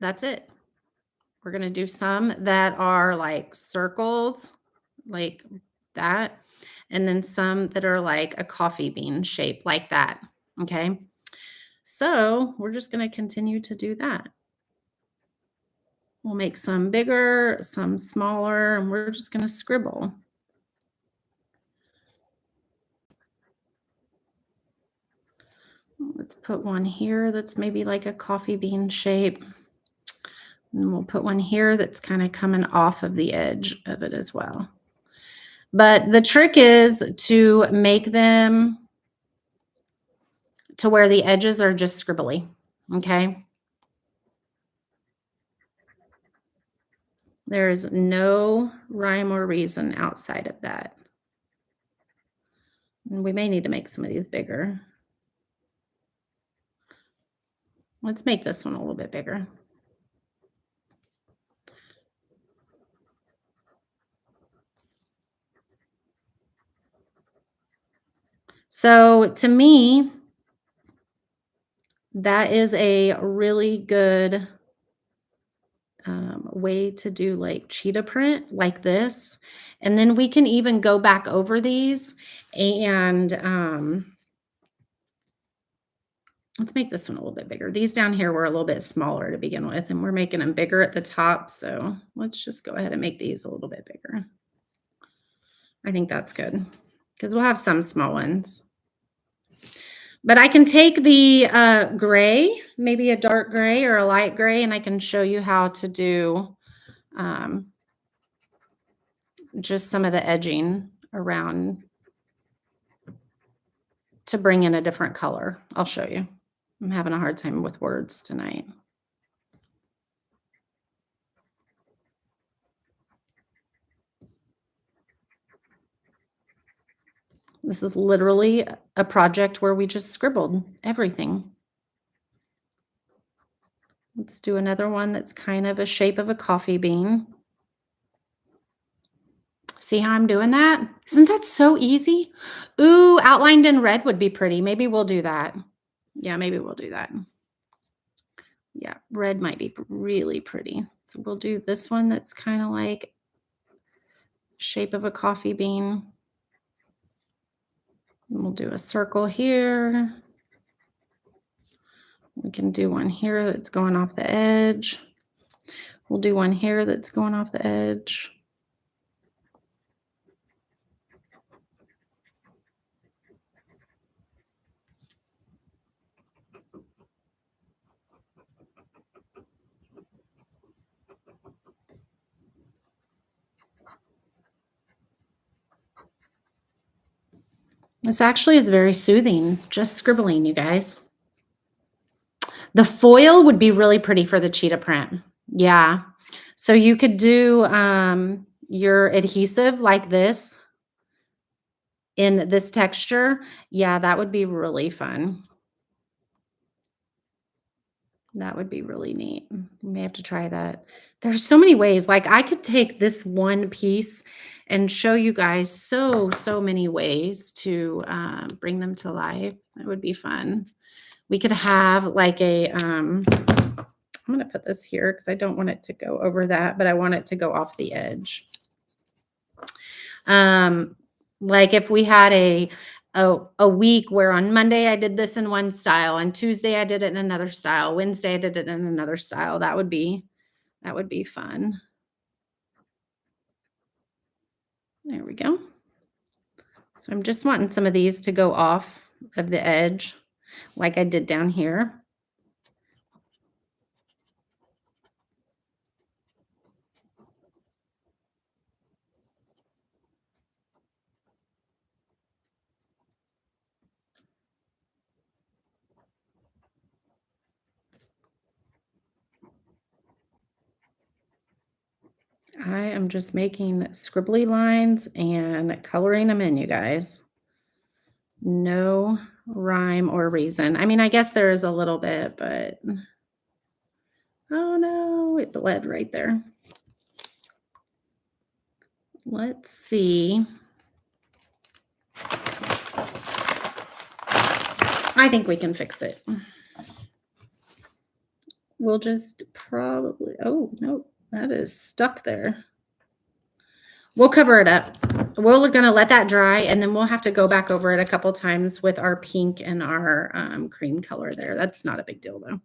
That's it. We're going to do some that are like circles, like that, and then some that are like a coffee bean shape, like that, okay? So we're just going to continue to do that. We'll make some bigger, some smaller, and we're just going to scribble. Let's put one here that's maybe like a coffee bean shape. And we'll put one here that's kind of coming off of the edge of it as well. But the trick is to make them to where the edges are just scribbly, okay? There's no rhyme or reason outside of that. And we may need to make some of these bigger. Let's make this one a little bit bigger. So to me, that is a really good way to do like cheetah print like this. And then we can even go back over these and let's make this one a little bit bigger. These down here were a little bit smaller to begin with, and we're making them bigger at the top. So let's just go ahead and make these a little bit bigger. I think that's good because we'll have some small ones. But I can take the gray, maybe a dark gray or a light gray, and I can show you how to do um, just some of the edging around to bring in a different color. I'll show you. I'm having a hard time with words tonight. This is literally a project where we just scribbled everything. Let's do another one that's kind of a shape of a coffee bean. See how I'm doing that? Isn't that so easy? Ooh, outlined in red would be pretty. Maybe we'll do that. Yeah, maybe we'll do that. Yeah, red might be really pretty. So we'll do this one that's kind of like shape of a coffee bean. And we'll do a circle here. We can do one here that's going off the edge. We'll do one here that's going off the edge. This actually is very soothing, just scribbling, you guys. The foil would be really pretty for the cheetah print. Yeah. So you could do your adhesive like this in this texture. Yeah, that would be really fun. That would be really neat. We may have to try that. There's so many ways. Like I could take this one piece and show you guys so many ways to bring them to life. That would be fun. We could have like a, I'm going to put this here because I don't want it to go over that, but I want it to go off the edge. Like if we had a week where on Monday I did this in one style, on Tuesday I did it in another style, Wednesday I did it in another style. That would be fun. There we go. So I'm just wanting some of these to go off of the edge like I did down here. I am just making scribbly lines and coloring them in, you guys. No rhyme or reason. I mean, I guess there is a little bit, but oh no, it bled right there. Let's see. I think we can fix it. We'll just probably, oh no, that is stuck there. We'll cover it up. We're going to let that dry, and then we'll have to go back over it a couple times with our pink and our cream color there. That's not a big deal, though.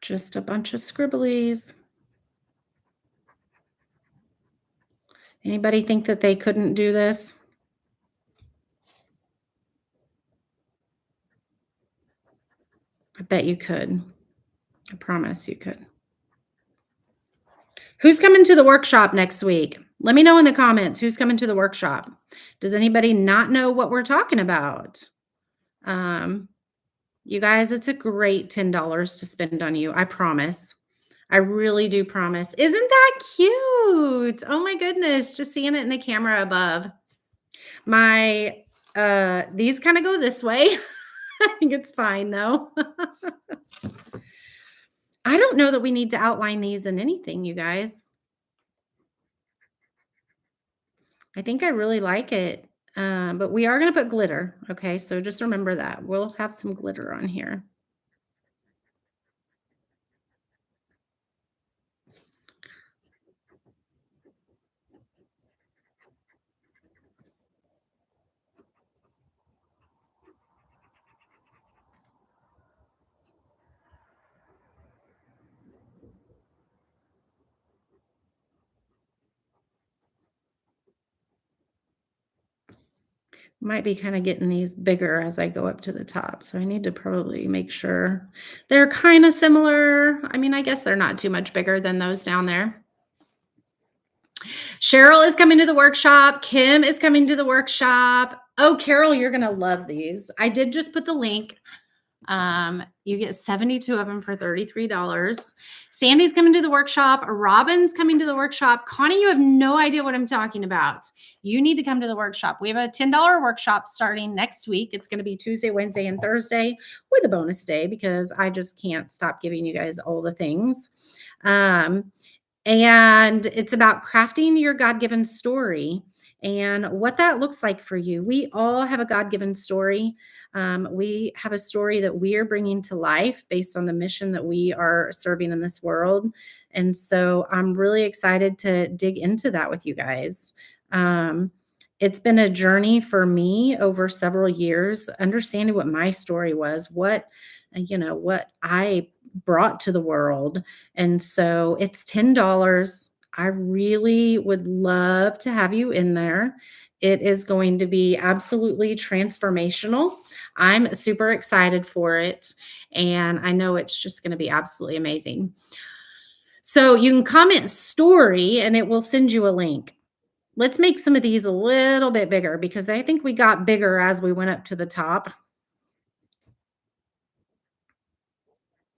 Just a bunch of scribblies. Anybody think that they couldn't do this? I bet you could. I promise you could. Who's coming to the workshop next week? Let me know in the comments who's coming to the workshop. Does anybody not know what we're talking about? You guys, it's a great $10 to spend on you, I promise. I really do promise. Isn't that cute? Oh my goodness, just seeing it in the camera above. My these kind of go this way. I think it's fine though. I don't know that we need to outline these in anything, you guys. I think I really like it. But we are going to put glitter. Okay. So just remember that we'll have some glitter on here. Might be kind of getting these bigger as I go up to the top. So I need to probably make sure they're kind of similar. I mean, I guess they're not too much bigger than those down there. Cheryl is coming to the workshop. Kim is coming to the workshop. Oh, Carol, you're going to love these. I did just put the link. You get 72 of them for $33. Sandy's coming to the workshop. Robin's coming to the workshop. Connie, you have no idea what I'm talking about. You need to come to the workshop. We have a $10 workshop starting next week. It's going to be Tuesday, Wednesday, and Thursday with a bonus day because I just can't stop giving you guys all the things. And it's about crafting your God-given story and what that looks like for you. We all have a God-given story. We have a story that we are bringing to life based on the mission that we are serving in this world. And so I'm really excited to dig into that with you guys. It's been a journey for me over several years, understanding what my story was, what I brought to the world. And so it's $10. I really would love to have you in there. It is going to be absolutely transformational. I'm super excited for it. And I know it's just going to be absolutely amazing. So you can comment story and it will send you a link. Let's make some of these a little bit bigger because I think we got bigger as we went up to the top.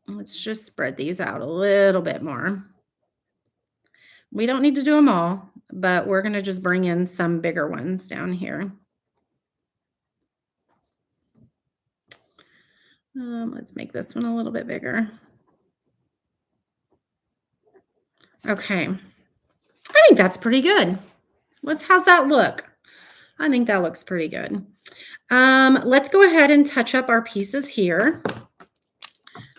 Let's just spread these out a little bit more. We don't need to do them all, but we're going to just bring in some bigger ones down here. Let's make this one a little bit bigger. Okay. I think that's pretty good. How's that look? I think that looks pretty good. Let's go ahead and touch up our pieces here.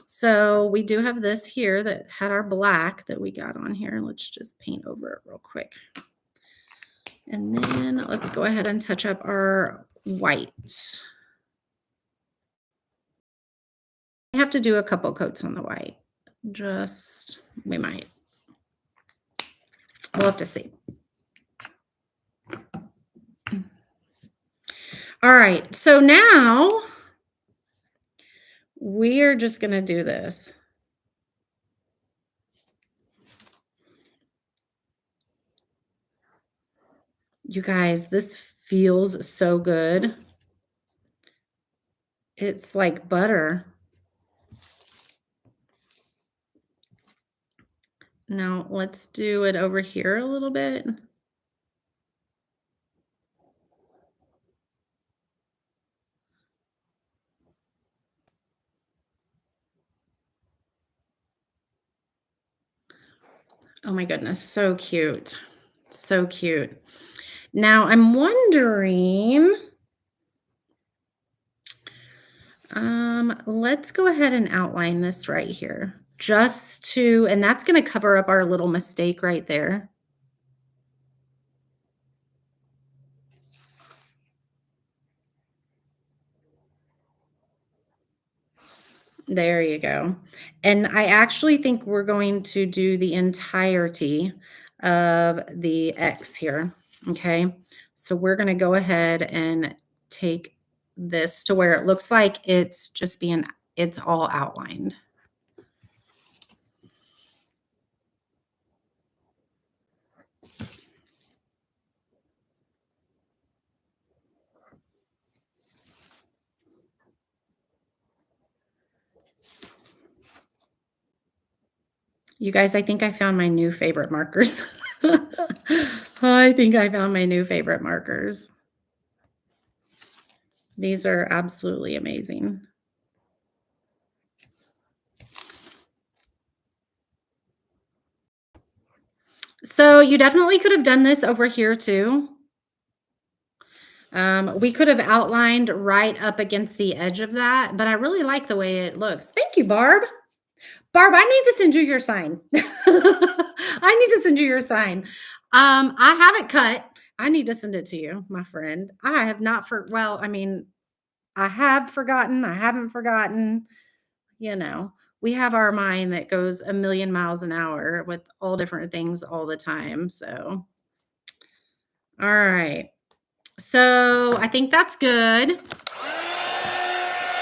So we do have this here that had our black that we got on here. Let's just paint over it real quick. And then let's go ahead and touch up our white. I have to do a couple coats on the white. We might. We'll have to see. All right, so now we are just going to do this. You guys, this feels so good. It's like butter. Now let's do it over here a little bit. Oh my goodness, so cute. So cute. Now I'm wondering, let's go ahead and outline this right here. And that's going to cover up our little mistake right there. There you go. And I actually think we're going to do the entirety of the X here. Okay. So we're going to go ahead and take this to where it looks like it's all outlined. You guys, I think I found my new favorite markers. I think I found my new favorite markers. These are absolutely amazing. So you definitely could have done this over here too. We could have outlined right up against the edge of that, but I really like the way it looks. Thank you, Barb. Barb, I need to send you your sign. I need to send you your sign. I have it cut. I need to send it to you, my friend. I have not well, I mean, I have forgotten. I haven't forgotten. You know, we have our mind that goes a million miles an hour with all different things all the time. So, all right. So I think that's good.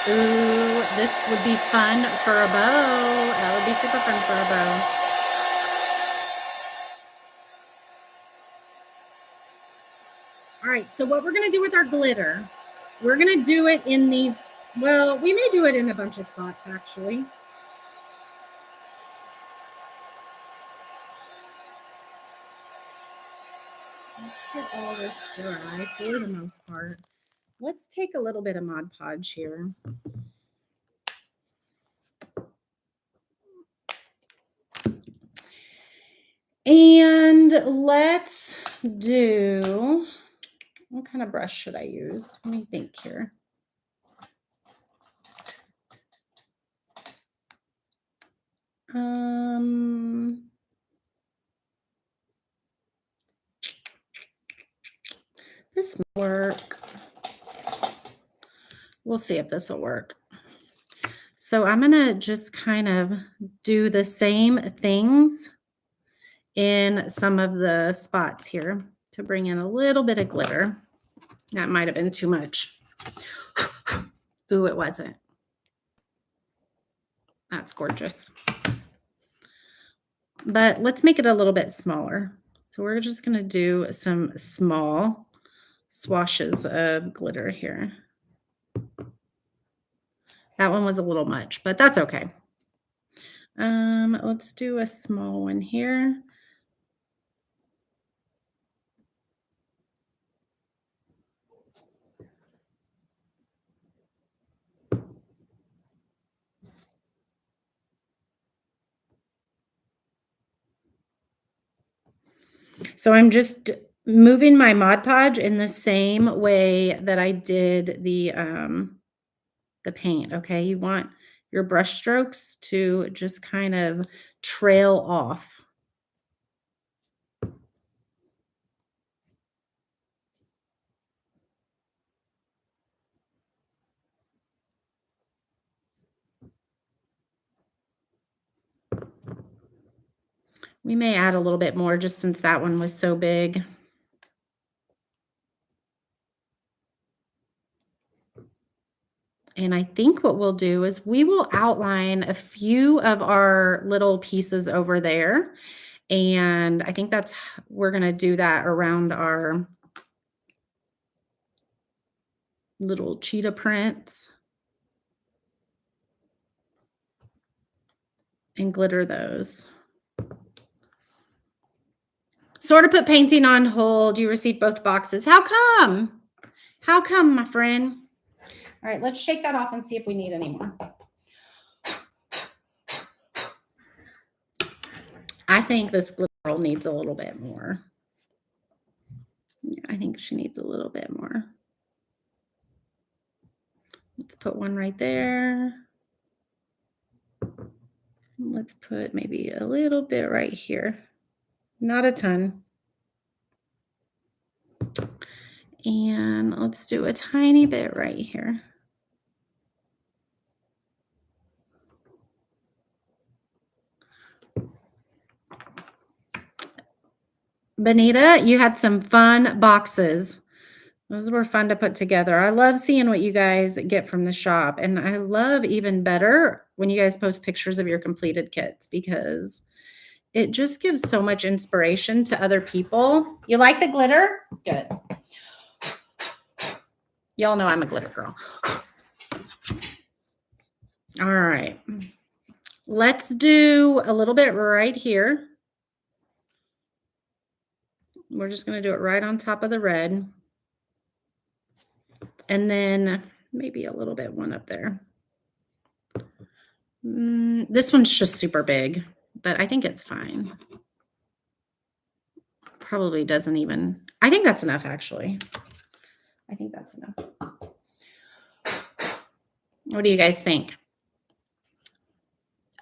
Ooh, this would be fun for a bow. That would be super fun for a bow. All right, so what we're gonna do with our glitter, we're gonna do it in these, well, we may do it in a bunch of spots actually. Let's get all this dry for the most part. Let's take a little bit of Mod Podge here. And let's do, what kind of brush should I use? Let me think here. This will work. We'll see if this will work. So I'm gonna just kind of do the same things in some of the spots here to bring in a little bit of glitter. That might have been too much. Ooh, it wasn't. That's gorgeous. But let's make it a little bit smaller. So we're just going to do some small swashes of glitter here. That one was a little much, but that's okay. Let's do a small one here. So I'm just moving my Mod Podge in the same way that I did the paint, okay? You want your brush strokes to just kind of trail off. We may add a little bit more just since that one was so big. And I think what we'll do is we will outline a few of our little pieces over there. And I think we're going to do that around our little cheetah prints and glitter those. Sort of put painting on hold. You received both boxes. How come? How come, my friend? All right, let's shake that off and see if we need any more. I think this glitter girl needs a little bit more. Yeah, I think she needs a little bit more. Let's put one right there. Let's put maybe a little bit right here. Not a ton. And let's do a tiny bit right here. Benita, you had some fun boxes. Those were fun to put together. I love seeing what you guys get from the shop. And I love even better when you guys post pictures of your completed kits because it just gives so much inspiration to other people. You like the glitter? Good. Y'all know I'm a glitter girl. All right. Let's do a little bit right here. We're just going to do it right on top of the red. And then maybe a little bit one up there. This one's just super big, but I think it's fine. Probably doesn't even, I think that's enough actually. I think that's enough. What do you guys think?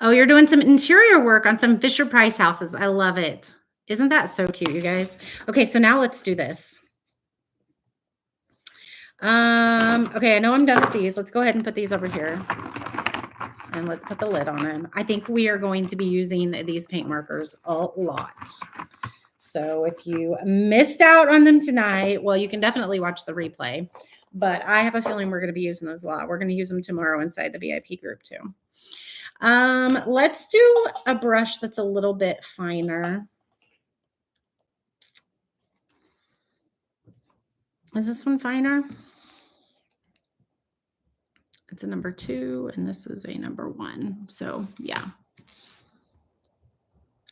Oh, you're doing some interior work on some Fisher Price houses. I love it. Isn't that so cute, you guys? Okay, so now let's do this. Okay, I know I'm done with these. Let's go ahead and put these over here. And let's put the lid on them. I think we are going to be using these paint markers a lot. So if you missed out on them tonight, well, you can definitely watch the replay. But I have a feeling we're going to be using those a lot. We're going to use them tomorrow inside the VIP group too. Let's do a brush that's a little bit finer. Is this one finer? It's a number 2 and this is a number 1. So yeah.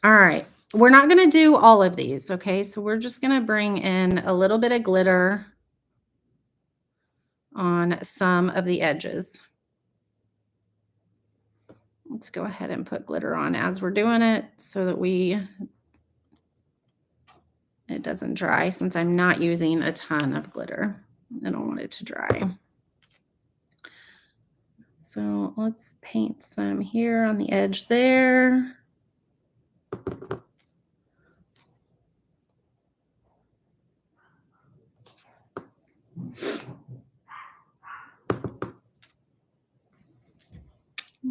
All right. We're not going to do all of these. Okay. So we're just going to bring in a little bit of glitter on some of the edges. Let's go ahead and put glitter on as we're doing it so that it doesn't dry, since I'm not using a ton of glitter. I don't want it to dry. So let's paint some here on the edge there.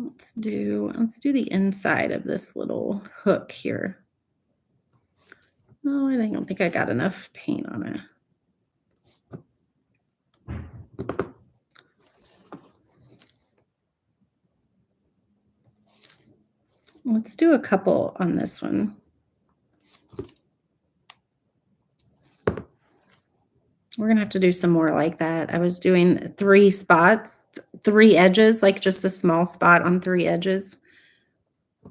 Let's do the inside of this little hook here. Oh, I don't think I got enough paint on it. Let's do a couple on this one. We're going to have to do some more like that. I was doing 3 spots, 3 edges, like just a small spot on 3 edges.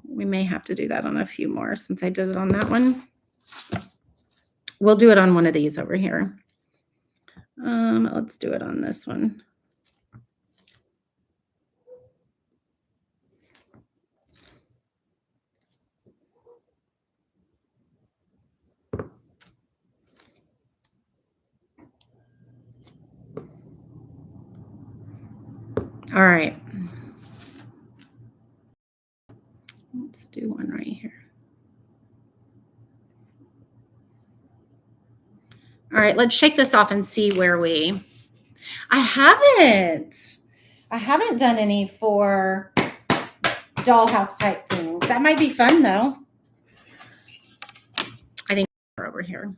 We may have to do that on a few more since I did it on that one. We'll do it on one of these over here. Let's do it on this one. All right. Let's do one right here. All right, let's shake this off and see where I haven't done any for dollhouse type things. That might be fun though. I think we're over here.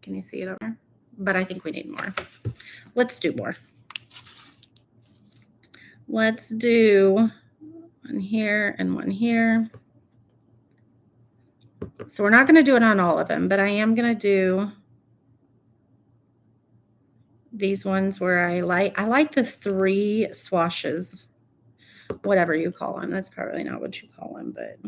Can you see it over there? But I think we need more. Let's do more. Let's do one here and one here. So we're not going to do it on all of them, but I am going to do these ones where I like the 3 swashes, whatever you call them. That's probably not what you call them, but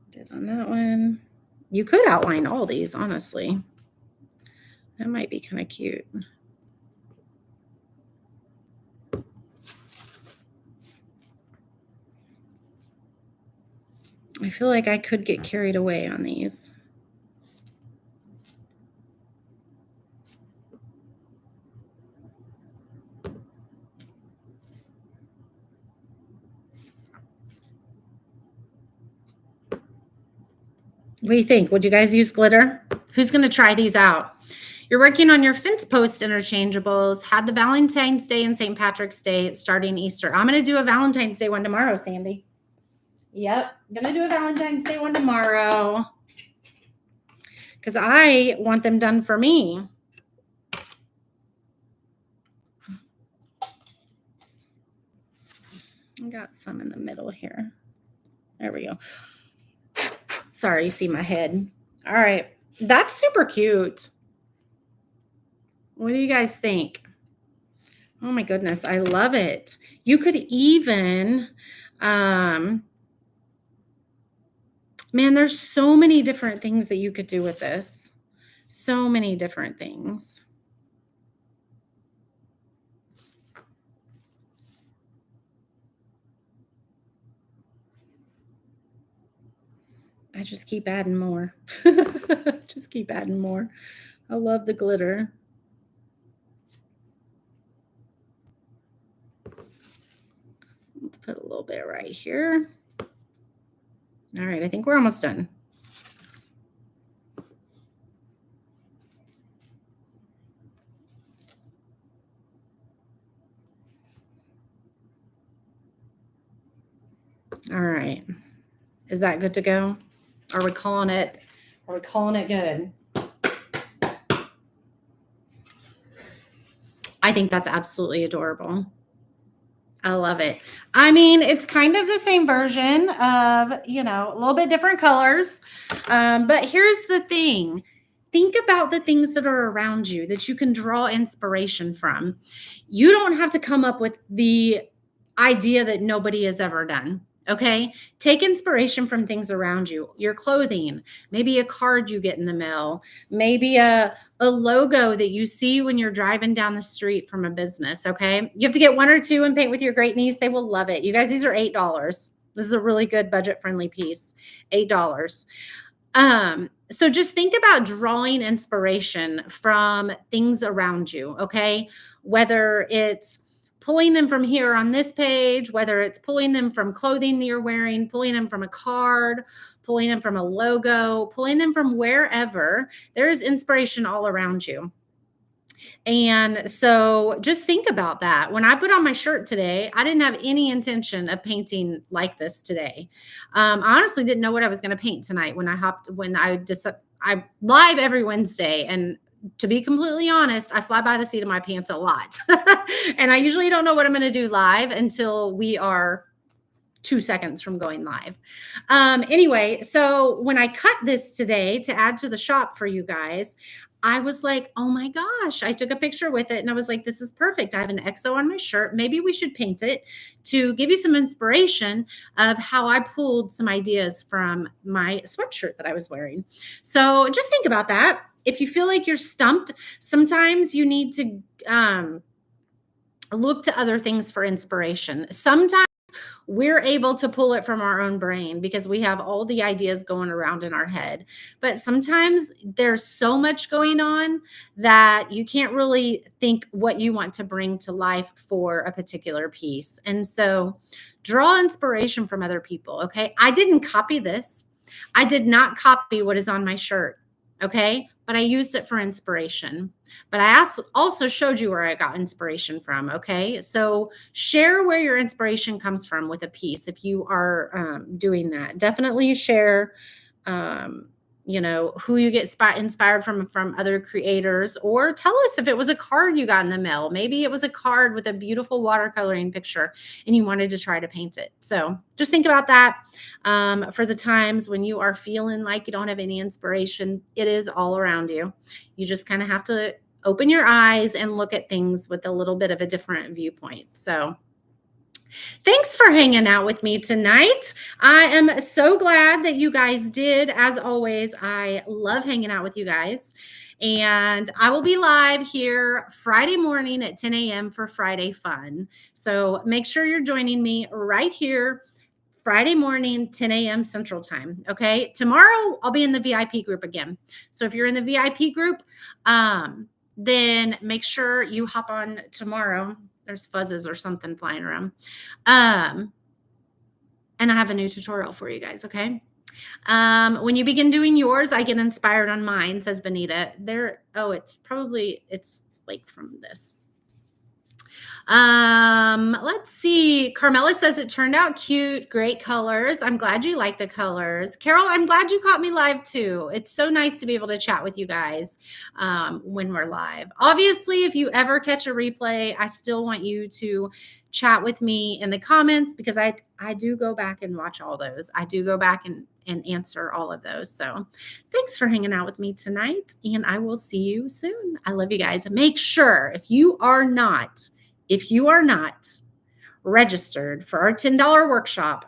did on that one. You could outline all these, honestly. That might be kind of cute. I feel like I could get carried away on these. What do you think? Would you guys use glitter? Who's going to try these out? You're working on your fence post interchangeables. Had the Valentine's Day and St. Patrick's Day starting Easter. I'm going to do a Valentine's Day one tomorrow, Sandy. Yep, I'm going to do a Valentine's Day one tomorrow because I want them done for me. I got some in the middle here. There we go. Sorry, you see my head. All right, that's super cute. What do you guys think? Oh my goodness, I love it. You could even, um, man, there's so many different things that you could do with this. So many different things. I just keep adding more. Just keep adding more. I love the glitter. Let's put a little bit right here. All right, I think we're almost done. All right. Is that good to go? Are we calling it? Are we calling it good? I think that's absolutely adorable. I love it. I mean, it's kind of the same version of, a little bit different colors. But here's the thing. Think about the things that are around you that you can draw inspiration from. You don't have to come up with the idea that nobody has ever done. Okay. Take inspiration from things around you, your clothing, maybe a card you get in the mail, maybe a logo that you see when you're driving down the street from a business. Okay. You have to get one or two and paint with your great niece. They will love it. You guys, these are $8. This is a really good budget friendly piece. $8. So just think about drawing inspiration from things around you. Okay. Whether it's pulling them from here on this page, whether it's pulling them from clothing that you're wearing, pulling them from a card, pulling them from a logo, pulling them from wherever, there's inspiration all around you. And so just think about that. When I put on my shirt today, I didn't have any intention of painting like this today. I honestly didn't know what I was going to paint tonight I live every Wednesday, and to be completely honest, I fly by the seat of my pants a lot. And I usually don't know what I'm going to do live until we are 2 seconds from going live. Anyway, so when I cut this today to add to the shop for you guys, I was like, oh my gosh, I took a picture with it and I was like, this is perfect. I have an XO on my shirt. Maybe we should paint it to give you some inspiration of how I pulled some ideas from my sweatshirt that I was wearing. So just think about that. If you feel like you're stumped, sometimes you need to look to other things for inspiration. Sometimes we're able to pull it from our own brain because we have all the ideas going around in our head. But sometimes there's so much going on that you can't really think what you want to bring to life for a particular piece. And so draw inspiration from other people. Okay. I didn't copy this. I did not copy what is on my shirt. Okay. But I used it for inspiration. But I also showed you where I got inspiration from. Okay. So share where your inspiration comes from with a piece. If you are doing that, definitely share, who you get inspired from other creators, or tell us if it was a card you got in the mail. Maybe it was a card with a beautiful watercoloring picture and you wanted to try to paint it. So just think about that for the times when you are feeling like you don't have any inspiration. It is all around you. You just kind of have to open your eyes and look at things with a little bit of a different viewpoint. So thanks for hanging out with me tonight. I am so glad that you guys did. As always, I love hanging out with you guys. And I will be live here Friday morning at 10 a.m. for Friday Fun. So make sure you're joining me right here Friday morning, 10 a.m. Central Time. Okay. Tomorrow, I'll be in the VIP group again. So if you're in the VIP group, then make sure you hop on tomorrow. There's fuzzes or something flying around. And I have a new tutorial for you guys. Okay. When you begin doing yours, I get inspired on mine, says Benita. It's like from this. Let's see. Carmela says it turned out cute. Great colors. I'm glad you like the colors. Carol, I'm glad you caught me live too. It's so nice to be able to chat with you guys when we're live. Obviously, if you ever catch a replay, I still want you to chat with me in the comments because I do go back and watch all those. I do go back and answer all of those. So thanks for hanging out with me tonight, and I will see you soon. I love you guys. Make sure if you are not registered for our $10 workshop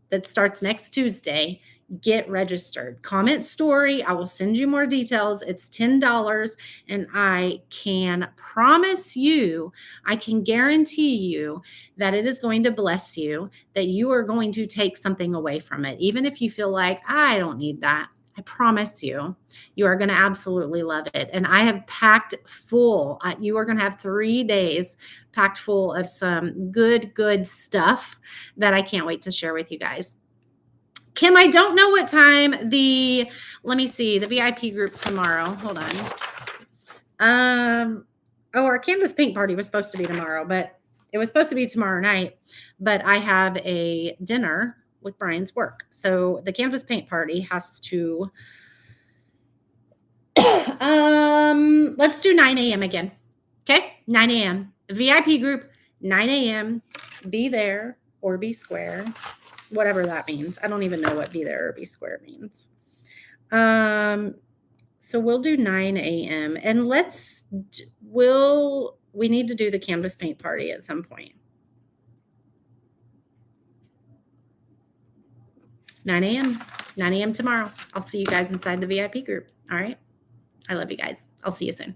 that starts next Tuesday, get registered. Comment story. I will send you more details. It's $10, and I can promise you, I can guarantee you that it is going to bless you, that you are going to take something away from it. Even if you feel like, I don't need that, I promise you, you are going to absolutely love it. And I have packed full. You are going to have 3 days packed full of some good stuff that I can't wait to share with you guys. Kim, I don't know what time let me see, the VIP group tomorrow. Hold on. Our canvas paint party was supposed to be tomorrow, but it was supposed to be tomorrow night, but I have a dinner with Brian's work. So the canvas paint party has to, let's do 9 a.m. again. Okay. 9 a.m. VIP group, 9 a.m. Be there or be square. Whatever that means. I don't even know what be there or be square means. So we'll do 9 a.m. and we need to do the canvas paint party at some point. 9 a.m. 9 a.m. tomorrow. I'll see you guys inside the VIP group. All right. I love you guys. I'll see you soon.